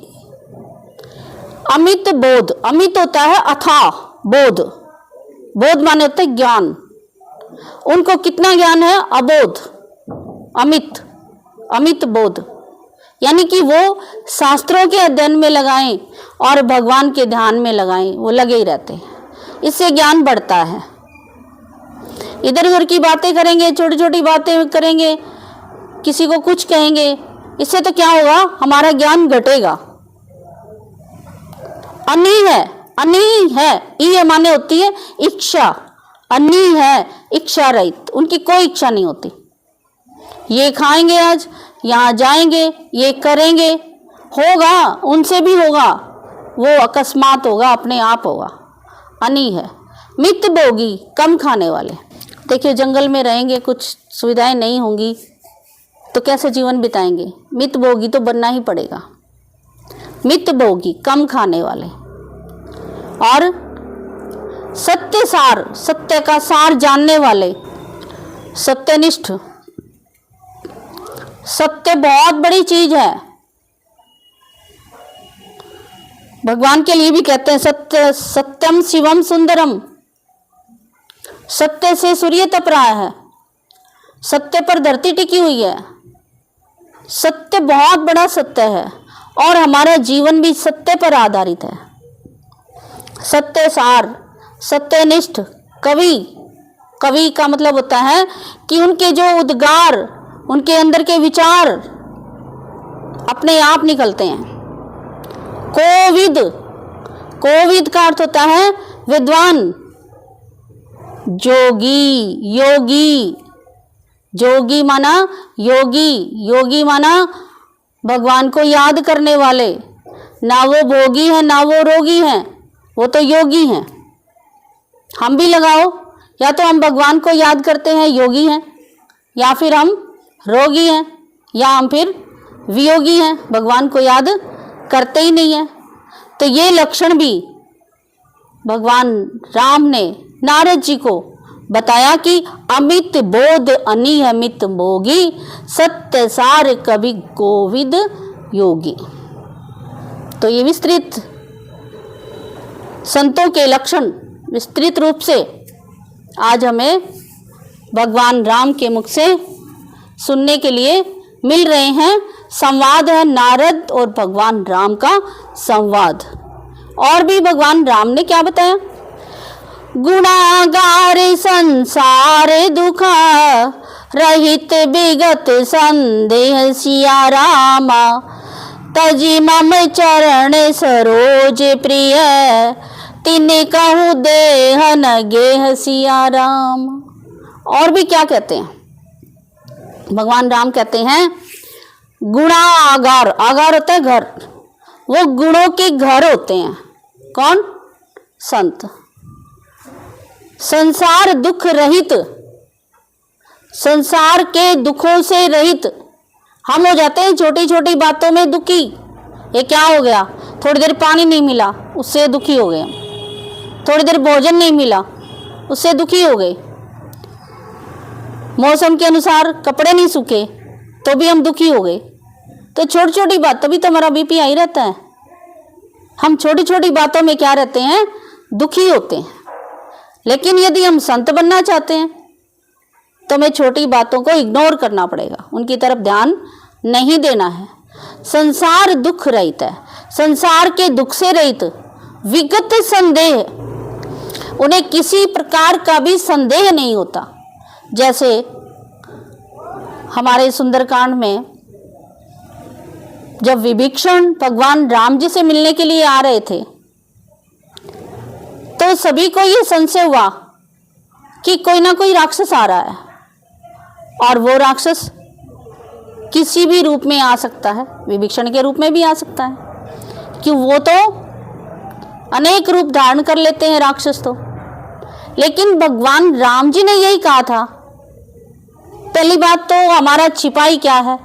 अमित बोध, अमित होता है अथाह बोध, बोध माने होता है ज्ञान। उनको कितना ज्ञान है? अबोध, अमित, अमित बोध, यानी कि वो शास्त्रों के अध्ययन में लगाएं और भगवान के ध्यान में लगाएं, वो लगे ही रहते हैं। इससे ज्ञान बढ़ता है। इधर उधर की बातें करेंगे, छोटी छोटी बातें करेंगे, किसी को कुछ कहेंगे, इससे तो क्या होगा? हमारा ज्ञान घटेगा। अनी है, अनी है, ई माने होती है इच्छा। अनी है, इच्छा रहित, उनकी कोई इच्छा नहीं होती। ये खाएंगे, आज यहाँ जाएंगे, ये करेंगे, होगा, उनसे भी होगा, वो अकस्मात होगा, अपने आप होगा। अनी है। मित भोगी, कम खाने वाले। देखिए जंगल में रहेंगे, कुछ सुविधाएं नहीं होंगी तो कैसे जीवन बिताएंगे? मित भोगी तो बनना ही पड़ेगा। मित भोगी, कम खाने वाले। और सत्य सार, सत्य का सार जानने वाले, सत्यनिष्ठ। सत्य बहुत बड़ी चीज है। भगवान के लिए भी कहते हैं सत्य, सत्यम शिवम सुंदरम। सत्य से सूर्य तप रहा है, सत्य पर धरती टिकी हुई है। सत्य बहुत बड़ा सत्य है और हमारा जीवन भी सत्य पर आधारित है। सत्य सार, सत्यनिष्ठ, कवि। कवि का मतलब होता है कि उनके जो उद्गार, उनके अंदर के विचार अपने आप निकलते हैं। कोविद, कोविद का अर्थ होता है विद्वान। जोगी, योगी, जोगी माना योगी, योगी माना भगवान को याद करने वाले। ना वो भोगी है ना वो रोगी है, वो तो योगी हैं। हम भी लगाओ, या तो हम भगवान को याद करते हैं, योगी हैं, या फिर हम रोगी हैं, या हम फिर वियोगी हैं, भगवान को याद करते ही नहीं है। तो ये लक्षण भी भगवान राम ने नारद जी को बताया कि अमित बोध अनियमित भोगी, सत्य सार कवि गोविंद योगी। तो ये विस्तृत संतों के लक्षण विस्तृत रूप से आज हमें भगवान राम के मुख से सुनने के लिए मिल रहे हैं। संवाद है नारद और भगवान राम का संवाद। और भी भगवान राम ने क्या बताया? गुणागार संसार दुखा, रहित विगत संदेह सिया रामा, तजी मम चरण सरोज प्रिय, तिन्हें कहूँ देह न गेह सिया राम। और भी क्या कहते हैं? भगवान राम कहते हैं गुणागार, आगार होता है घर, वो गुणों के घर होते हैं। कौन? संत। संसार दुख रहित, संसार के दुखों से रहित। हम हो जाते हैं छोटी छोटी बातों में दुखी। ये क्या हो गया, थोड़ी देर पानी नहीं मिला उससे दुखी हो गए, थोड़ी देर भोजन नहीं मिला उससे दुखी हो गए, मौसम के अनुसार कपड़े नहीं सूखे तो भी हम दुखी हो गए। तो छोटी छोटी बात, तभी तो हमारा बीपी हाई रहता है। हम छोटी छोटी बातों में क्या रहते हैं, दुखी होते हैं। लेकिन यदि हम संत बनना चाहते हैं तो हमें छोटी बातों को इग्नोर करना पड़ेगा, उनकी तरफ ध्यान नहीं देना है। संसार दुख रहित है, संसार के दुख से रहित, विगत संदेह, उन्हें किसी प्रकार का भी संदेह नहीं होता। जैसे हमारे सुंदरकांड में जब विभीषण भगवान राम जी से मिलने के लिए आ रहे थे तो सभी को ये संशय हुआ कि कोई ना कोई राक्षस आ रहा है, और वो राक्षस किसी भी रूप में आ सकता है, विभीषण के रूप में भी आ सकता है कि वो तो अनेक रूप धारण कर लेते हैं राक्षस तो। लेकिन भगवान राम जी ने यही कहा था, पहली बात तो हमारा छिपाई क्या है,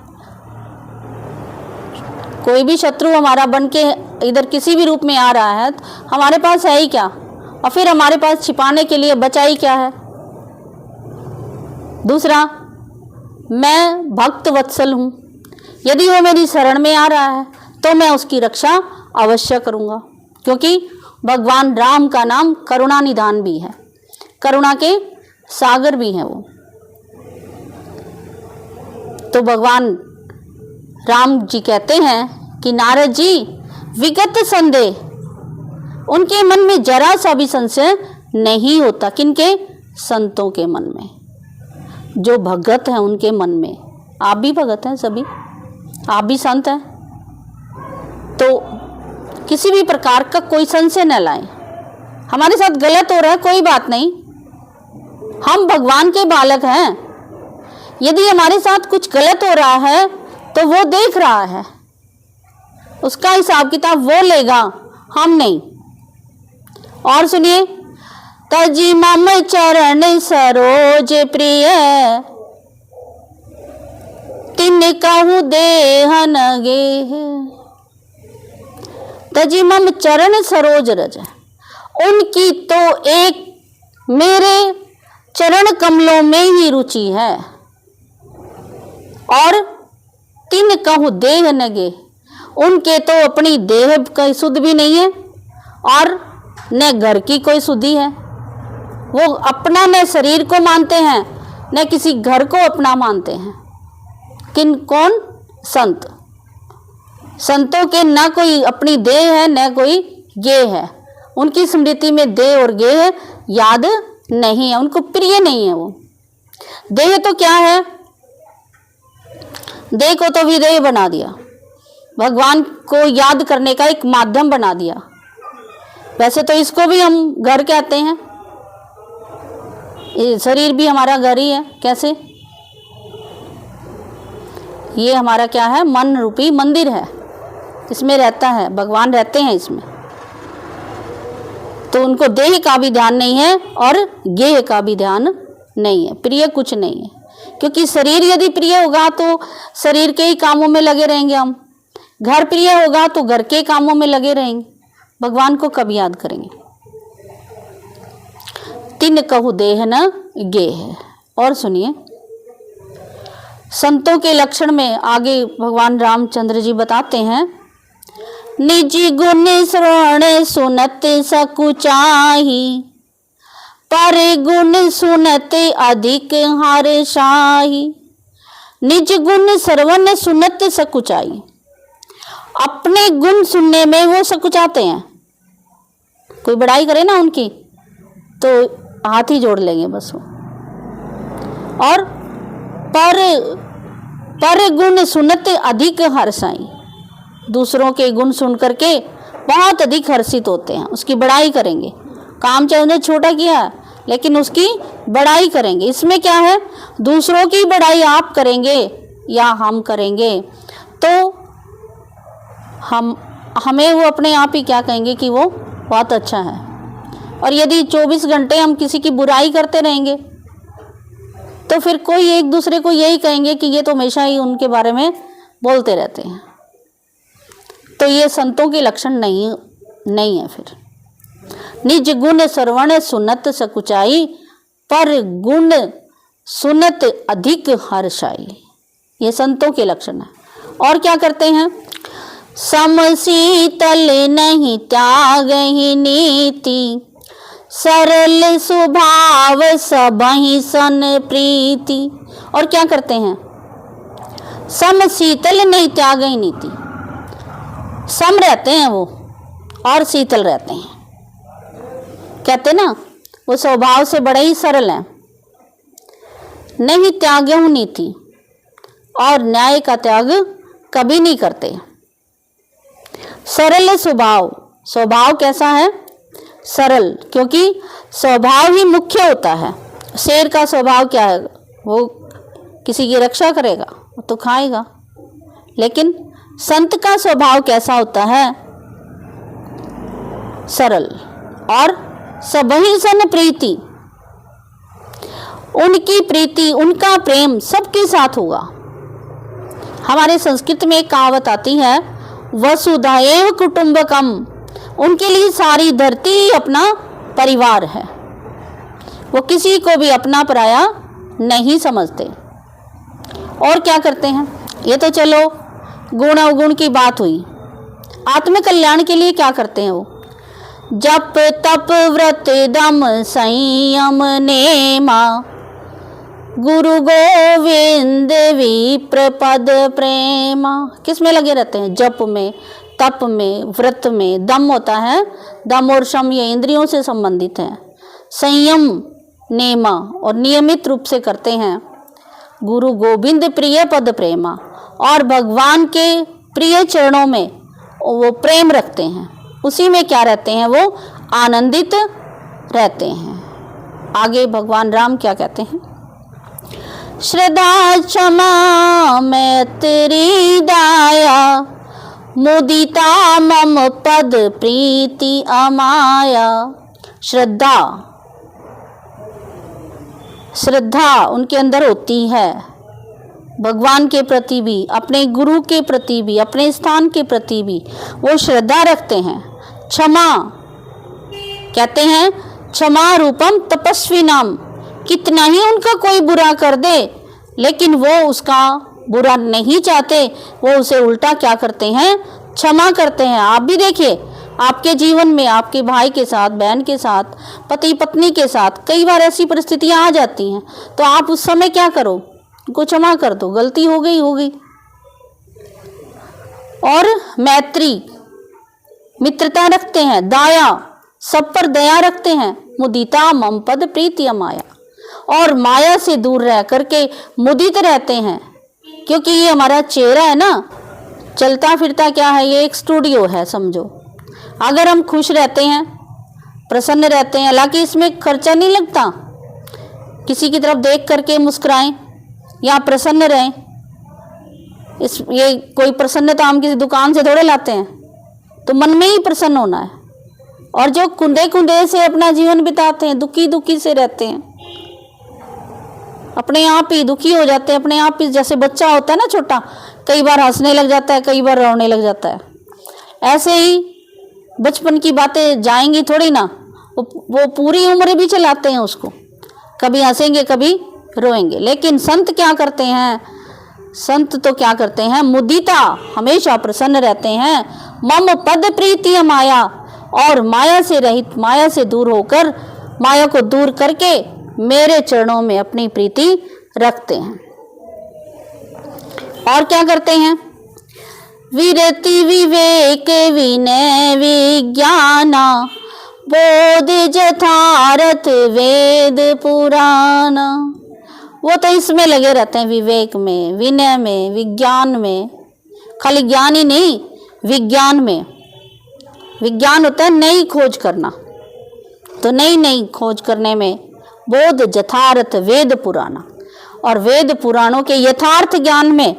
कोई भी शत्रु हमारा बन के इधर किसी भी रूप में आ रहा है तो हमारे पास है ही क्या, और फिर हमारे पास छिपाने के लिए बचाई क्या है। दूसरा, मैं भक्त वत्सल हूँ, यदि वो मेरी शरण में आ रहा है तो मैं उसकी रक्षा अवश्य करूँगा, क्योंकि भगवान राम का नाम करुणा निधान भी है, करुणा के सागर भी हैं वो। तो भगवान राम जी कहते हैं कि नारद जी, विगत संदेह, उनके मन में जरा सा भी संशय नहीं होता। किनके? संतों के मन में, जो भगत हैं उनके मन में। आप भी भगत हैं, सभी आप भी संत हैं, तो किसी भी प्रकार का कोई संशय न लाएं। हमारे साथ गलत हो रहा है, कोई बात नहीं, हम भगवान के बालक हैं। यदि हमारे साथ कुछ गलत हो रहा है तो वो देख रहा है, उसका हिसाब किताब वो लेगा, हम नहीं। और सुनिए, तजी मम चरण सरोज प्रिय, तिन कहूँ देहन गेह। तजी मम चरण सरोज रज, उनकी तो एक मेरे चरण कमलों में ही रुचि है। और तिन कहूँ देह नगे, उनके तो अपनी देह का शुद्ध भी नहीं है और न घर की कोई शुद्धि है। वो अपना न शरीर को मानते हैं न किसी घर को अपना मानते हैं। कौन? संत। संतों के न कोई अपनी देह है न कोई गेह है, उनकी स्मृति में देह और गेह याद नहीं है, उनको प्रिय नहीं है वो। देह तो क्या है, देह को तो विदेह बना दिया, भगवान को याद करने का एक माध्यम बना दिया। वैसे तो इसको भी हम घर कहते हैं, ये शरीर भी हमारा घर ही है। कैसे? ये हमारा क्या है, मन रूपी मंदिर है, इसमें रहता है भगवान, रहते हैं इसमें। तो उनको देह का भी ध्यान नहीं है और गेह का भी ध्यान नहीं है, प्रिय कुछ नहीं है। क्योंकि शरीर यदि प्रिय होगा तो शरीर के ही कामों में लगे रहेंगे हम, घर प्रिय होगा तो घर के कामों में लगे रहेंगे, भगवान को कब याद करेंगे। तिन कहु देह न गेह। और सुनिए, संतों के लक्षण में आगे भगवान रामचंद्र जी बताते हैं, निजी गुण श्रवण सुनत सकुचाही, पर गुण सुनते अधिक हार शाही। निज गुण श्रवण सुनत सकुचाई, अपने गुण सुनने में वो सकुचाते हैं। कोई बड़ाई करे ना उनकी तो हाथ ही जोड़ लेंगे बस वो। और पर गुण सुनते अधिक हर्षाई, दूसरों के गुण सुन करके बहुत अधिक हर्षित होते हैं, उसकी बड़ाई करेंगे। काम चाहे उन्हें छोटा किया लेकिन उसकी बड़ाई करेंगे। इसमें क्या है, दूसरों की बड़ाई आप करेंगे या हम करेंगे तो हमें वो अपने आप ही क्या कहेंगे कि वो बहुत अच्छा है। और यदि 24 घंटे हम किसी की बुराई करते रहेंगे तो फिर कोई एक दूसरे को यही कहेंगे कि ये तो हमेशा ही उनके बारे में बोलते रहते हैं। तो ये संतों के लक्षण नहीं है। फिर निज गुण श्रवण सुनत सकुचाई, पर गुण सुनत अधिक हर्षाई। ये संतों के लक्षण है। और क्या करते हैं, सम शीतल नहीं त्यागहि नीति, सरल स्वभाव सबहि सन प्रीति। और क्या करते हैं, सम शीतल नहीं त्यागहि नीति, सम रहते हैं वो और शीतल रहते हैं। कहते ना वो स्वभाव से बड़े ही सरल हैं। नहीं त्यागहु नीति, और न्याय का त्याग कभी नहीं करते। सरल स्वभाव, स्वभाव कैसा है, सरल, क्योंकि स्वभाव ही मुख्य होता है। शेर का स्वभाव क्या है, वो किसी की रक्षा करेगा, वो तो खाएगा। लेकिन संत का स्वभाव कैसा होता है, सरल। और सबहि सन प्रीति, उनकी प्रीति, उनका प्रेम सबके साथ होगा। हमारे संस्कृत में एक कहावत आती है, वसुधैव कुटुंबकम, उनके लिए सारी धरती अपना परिवार है। वो किसी को भी अपना पराया नहीं समझते। और क्या करते हैं, ये तो चलो गुण अवगुण की बात हुई। आत्म कल्याण के लिए क्या करते हैं वो, जप तप व्रत दम संयम नेमा, गुरु गोविंद विप्र पद प्रेमा। किस में लगे रहते हैं, जप में, तप में, व्रत में। दम होता है, दम और शम ये इंद्रियों से संबंधित है। संयम नेमा, और नियमित रूप से करते हैं। गुरु गोविंद प्रिय पद प्रेमा, और भगवान के प्रिय चरणों में वो प्रेम रखते हैं। उसी में क्या रहते हैं, वो आनंदित रहते हैं। आगे भगवान राम क्या कहते हैं, श्रद्धा क्षमा मैं तेरी दाया, मुदिता मम पद प्रीति अमाया। श्रद्धा, श्रद्धा उनके अंदर होती है, भगवान के प्रति भी, अपने गुरु के प्रति भी, अपने स्थान के प्रति भी वो श्रद्धा रखते हैं। क्षमा कहते हैं, क्षमा रूपम तपस्वी नाम, कितना ही उनका कोई बुरा कर दे लेकिन वो उसका बुरा नहीं चाहते, वो उसे उल्टा क्या करते हैं, क्षमा करते हैं। आप भी देखिए, आपके जीवन में आपके भाई के साथ, बहन के साथ, पति पत्नी के साथ कई बार ऐसी परिस्थितियां आ जाती हैं, तो आप उस समय क्या करो, उनको क्षमा कर दो, गलती हो गई हो गई। और मैत्री, मित्रता रखते हैं। दाया, सब पर दया रखते हैं। मुदिता मम पद प्रीति अमाया, और माया से दूर रह करके मुदित रहते हैं, क्योंकि ये हमारा चेहरा है ना, चलता फिरता क्या है, ये एक स्टूडियो है समझो। अगर हम खुश रहते हैं, प्रसन्न रहते हैं, हालांकि इसमें खर्चा नहीं लगता, किसी की तरफ देख करके मुस्कुराएं या प्रसन्न रहें। ये कोई प्रसन्नता हम किसी दुकान से थोड़े लाते हैं, तो मन में ही प्रसन्न होना है। और जो कुंदे कुंदे से अपना जीवन बिताते हैं, दुखी दुखी से रहते हैं, अपने आप ही दुखी हो जाते हैं, अपने आप ही, जैसे बच्चा होता है ना छोटा, कई बार हंसने लग जाता है, कई बार रोने लग जाता है। ऐसे ही बचपन की बातें जाएंगी थोड़ी ना, वो पूरी उम्र भी चलाते हैं उसको, कभी हंसेंगे कभी रोएंगे। लेकिन संत क्या करते हैं, संत तो क्या करते हैं, मुदिता, हमेशा प्रसन्न रहते हैं। मम पद प्रीति माया, और माया से रहित, माया से दूर होकर, माया को दूर करके मेरे चरणों में अपनी प्रीति रखते हैं। और क्या करते हैं, विरति विवेक विनय विज्ञाना, बोध जथारथ वेद पुराना। वो तो इसमें लगे रहते हैं, विवेक में, विनय में, विज्ञान में। खाली ज्ञान ही नहीं, विज्ञान में। विज्ञान होता है नई खोज करना, तो नई नई खोज करने में बोध यथार्थ वेद पुराना, और वेद पुराणों के यथार्थ ज्ञान में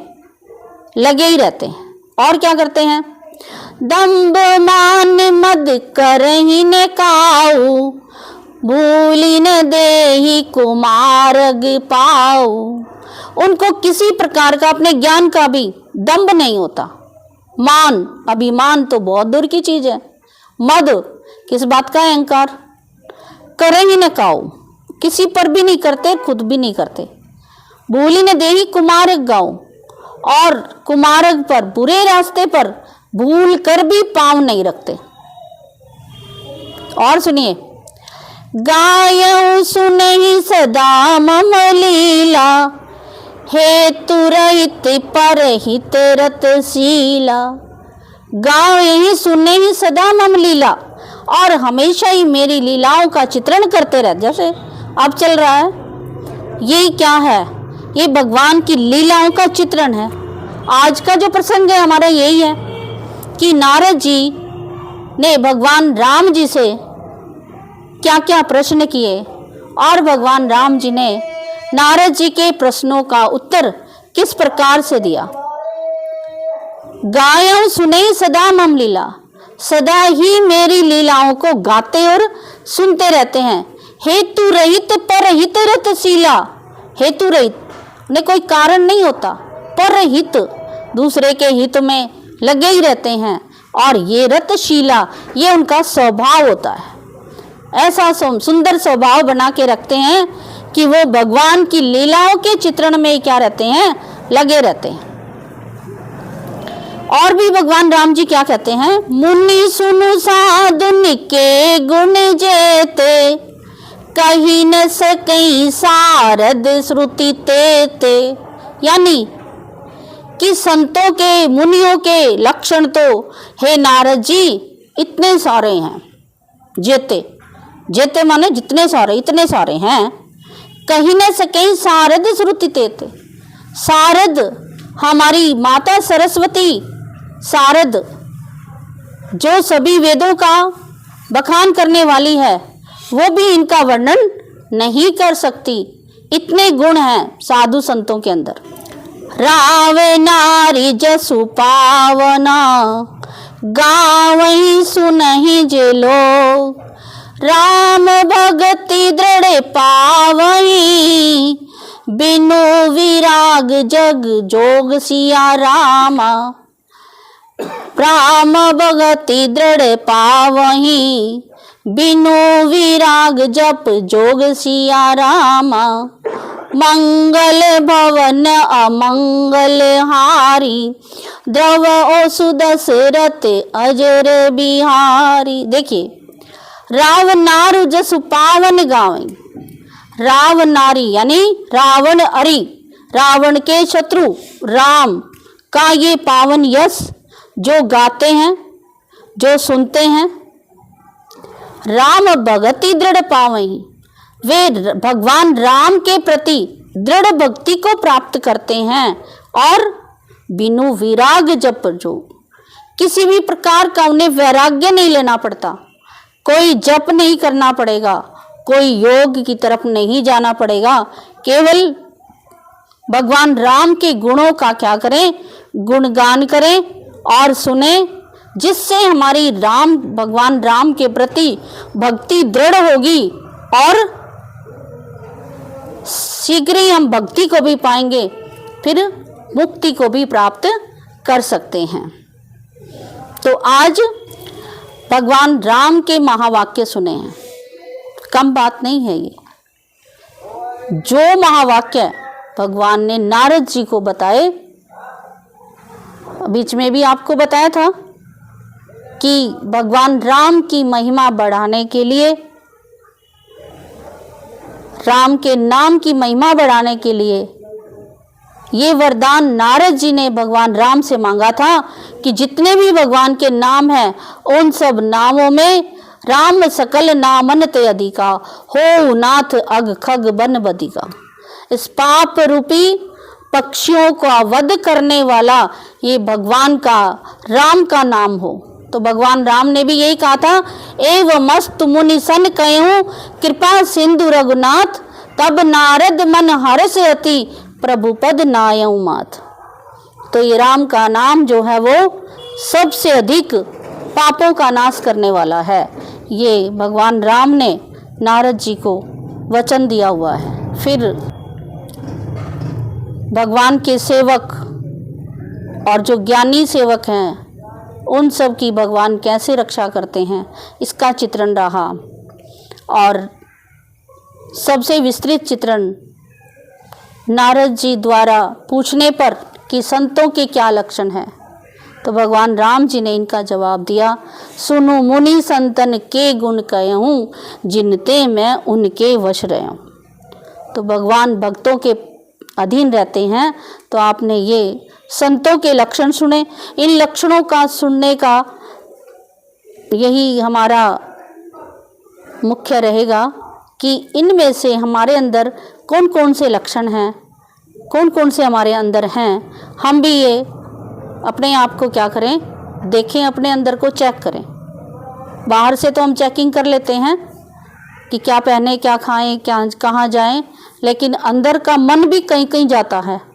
लगे ही रहते हैं। और क्या करते हैं? दंभ मान मद करहि ने काऊ, भूली न देहि कुमारग पाऊ। उनको किसी प्रकार का अपने ज्ञान का भी दंभ नहीं होता। मान, अभिमान तो बहुत दूर की चीज है। मद, किस बात का अहंकार। करहि न काऊ, किसी पर भी नहीं करते, खुद भी नहीं करते। भूली न देहि कुमारग गाऊ, और कुमारग पर, बुरे रास्ते पर भूल कर भी पांव नहीं रखते। और सुनिए, गायऊ सुनहि सदा मम लीला, हेतु रहित परहित रतशीला। गाँव ही सुने ही सदा मम लीला, और हमेशा ही मेरी लीलाओं का चित्रण करते रहते। जैसे अब चल रहा है, ये क्या है? ये भगवान की लीलाओं का चित्रण है। आज का जो प्रसंग है हमारा यही है कि नारद जी ने भगवान राम जी से क्या क्या प्रश्न किए, और भगवान राम जी ने नारद जी के प्रश्नों का उत्तर किस प्रकार से दिया। गायौ सुने सदा मम लीला, सदा ही मेरी लीलाओं को गाते और सुनते रहते हैं। हेतु रहित परहित रतशीला, हेतु रहित, उन्हें कोई कारण नहीं होता, परहित, दूसरे के हित में लगे ही रहते हैं। और ये रतशीला, ये उनका स्वभाव होता है। ऐसा सुंदर स्वभाव बना के रखते हैं कि वो भगवान की लीलाओं के चित्रण में क्या रहते हैं? लगे रहते हैं। और भी भगवान राम जी क्या कहते हैं? मुनि सुनु साधु के गुण जेते, कही न सकई सारद श्रुति तेते। यानी कि संतों के, मुनियों के लक्षण तो हे नारद जी इतने सारे हैं। जेते, जेते माने जितने सारे, इतने सारे हैं। कहीं न सके सारद श्रुति तेते, सारद हमारी माता सरस्वती, सारद जो सभी वेदों का बखान करने वाली है, वो भी इनका वर्णन नहीं कर सकती। इतने गुण हैं साधु संतों के अंदर। राव नारी जसु पावना, गावहि सुनहि जे लोग। राम भगति दृढ़ पावहि, बिनु विराग जग जोग सिया रामा। राम भगति दृढ़ पावहि, बिनु विराग जप जोग सिया रामा। मंगल भवन अमंगल हारी, द्रव ओसु दशरथ अजर बिहारी। देखिए, राव नारु जसु पावन गावें। राव नारी यानी रावण अरि, रावण के शत्रु राम का ये पावन यश जो गाते हैं, जो सुनते हैं। राम भगति दृढ़ पावहीं, वे भगवान राम के प्रति दृढ़ भक्ति को प्राप्त करते हैं। और बिनु विराग जप, जो किसी भी प्रकार का उन्हें वैराग्य नहीं लेना पड़ता, कोई जप नहीं करना पड़ेगा, कोई योग की तरफ नहीं जाना पड़ेगा। केवल भगवान राम के गुणों का क्या करें? गुणगान करें और सुने, जिससे हमारी भगवान राम के प्रति भक्ति दृढ़ होगी और शीघ्र ही हम भक्ति को भी पाएंगे, फिर मुक्ति को भी प्राप्त कर सकते हैं। तो आज भगवान राम के महावाक्य सुने हैं, कम बात नहीं है ये। जो महावाक्य भगवान ने नारद जी को बताए, बीच में भी आपको बताया था कि भगवान राम की महिमा बढ़ाने के लिए, राम के नाम की महिमा बढ़ाने के लिए ये वरदान नारद जी ने भगवान राम से मांगा था कि जितने भी भगवान के नाम हैं, उन सब नामों में राम सकल नामन ते अधिका, हो नाथ अग खग बन बदिका। इस पाप रूपी पक्षियों का वध करने वाला ये भगवान का, राम का नाम हो, तो भगवान राम ने भी यही कहा था, एव मस्त मुनि सन कहूँ कृपा सिंधु रघुनाथ, तब नारद मन हर्ष अति प्रभु पद नायऊ मात। तो ये राम का नाम जो है वो सबसे अधिक पापों का नाश करने वाला है। ये भगवान राम ने नारद जी को वचन दिया हुआ है। फिर भगवान के सेवक और जो ज्ञानी सेवक हैं उन सब की भगवान कैसे रक्षा करते हैं, इसका चित्रण रहा। और सबसे विस्तृत चित्रण नारद जी द्वारा पूछने पर कि संतों के क्या लक्षण हैं, तो भगवान राम जी ने इनका जवाब दिया, सुनु मुनि संतन के गुण कहूँ, जिनते मैं उनके वश रहूँ। तो भगवान भक्तों के अधीन रहते हैं। तो आपने ये संतों के लक्षण सुने। इन लक्षणों का सुनने का यही हमारा मुख्य रहेगा कि इनमें से हमारे अंदर कौन कौन से लक्षण हैं, कौन कौन से हमारे अंदर हैं। हम भी ये अपने आप को क्या करें, देखें, अपने अंदर को चेक करें। बाहर से तो हम चेकिंग कर लेते हैं कि क्या पहने, क्या खाएं, क्या कहाँ जाएं, लेकिन अंदर का मन भी कहीं कहीं जाता है।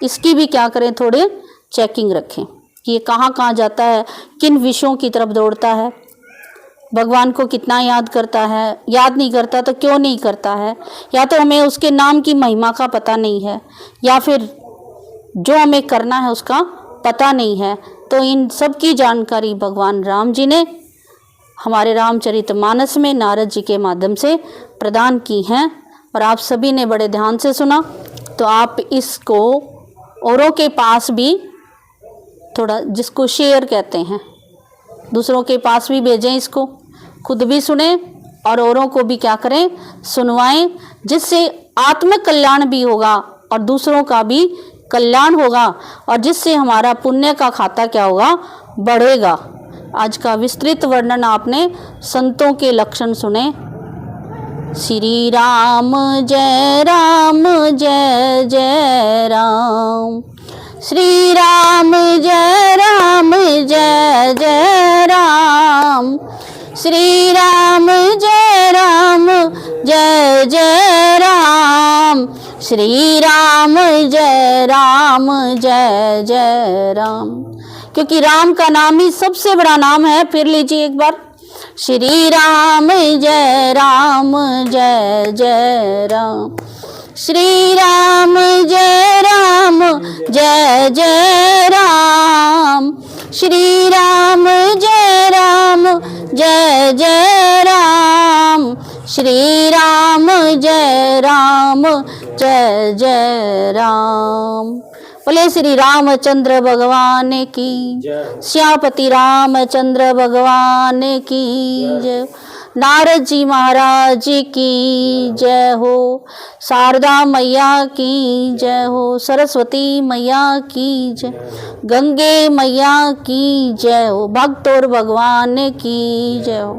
इसकी भी क्या करें, थोड़े चेकिंग रखें कि ये कहाँ कहाँ जाता है, किन विषयों की तरफ दौड़ता है, भगवान को कितना याद करता है, याद नहीं करता तो क्यों नहीं करता है, या तो हमें उसके नाम की महिमा का पता नहीं है, या फिर जो हमें करना है उसका पता नहीं है। तो इन सब की जानकारी भगवान राम जी ने हमारे रामचरितमानस में नारद जी के माध्यम से प्रदान की हैं। और आप सभी ने बड़े ध्यान से सुना। तो आप इसको औरों के पास भी थोड़ा, जिसको शेयर कहते हैं, दूसरों के पास भी भेजें, इसको खुद भी सुने और औरों को भी क्या करें, सुनवाएं, जिससे आत्म कल्याण भी होगा और दूसरों का भी कल्याण होगा, और जिससे हमारा पुण्य का खाता क्या होगा, बढ़ेगा। आज का विस्तृत वर्णन आपने संतों के लक्षण सुने। श्री राम जय जय राम, श्री राम जय जय राम, श्री राम जय जय राम, श्री राम जय जय राम। क्योंकि राम का नाम ही सबसे बड़ा नाम है। फिर लीजिए एक बार, श्री राम जय जय राम, श्री राम जय जय राम, श्री राम जय जय राम, श्री राम जय जय राम। बोले श्री रामचंद्र भगवान की, श्यामपति रामचंद्र भगवान की जय। नारद जी महाराज की जय हो, शारदा मैया की जय हो, सरस्वती मैया की जय, गंगे मैया की जय हो, भक्त और भगवान की जय हो।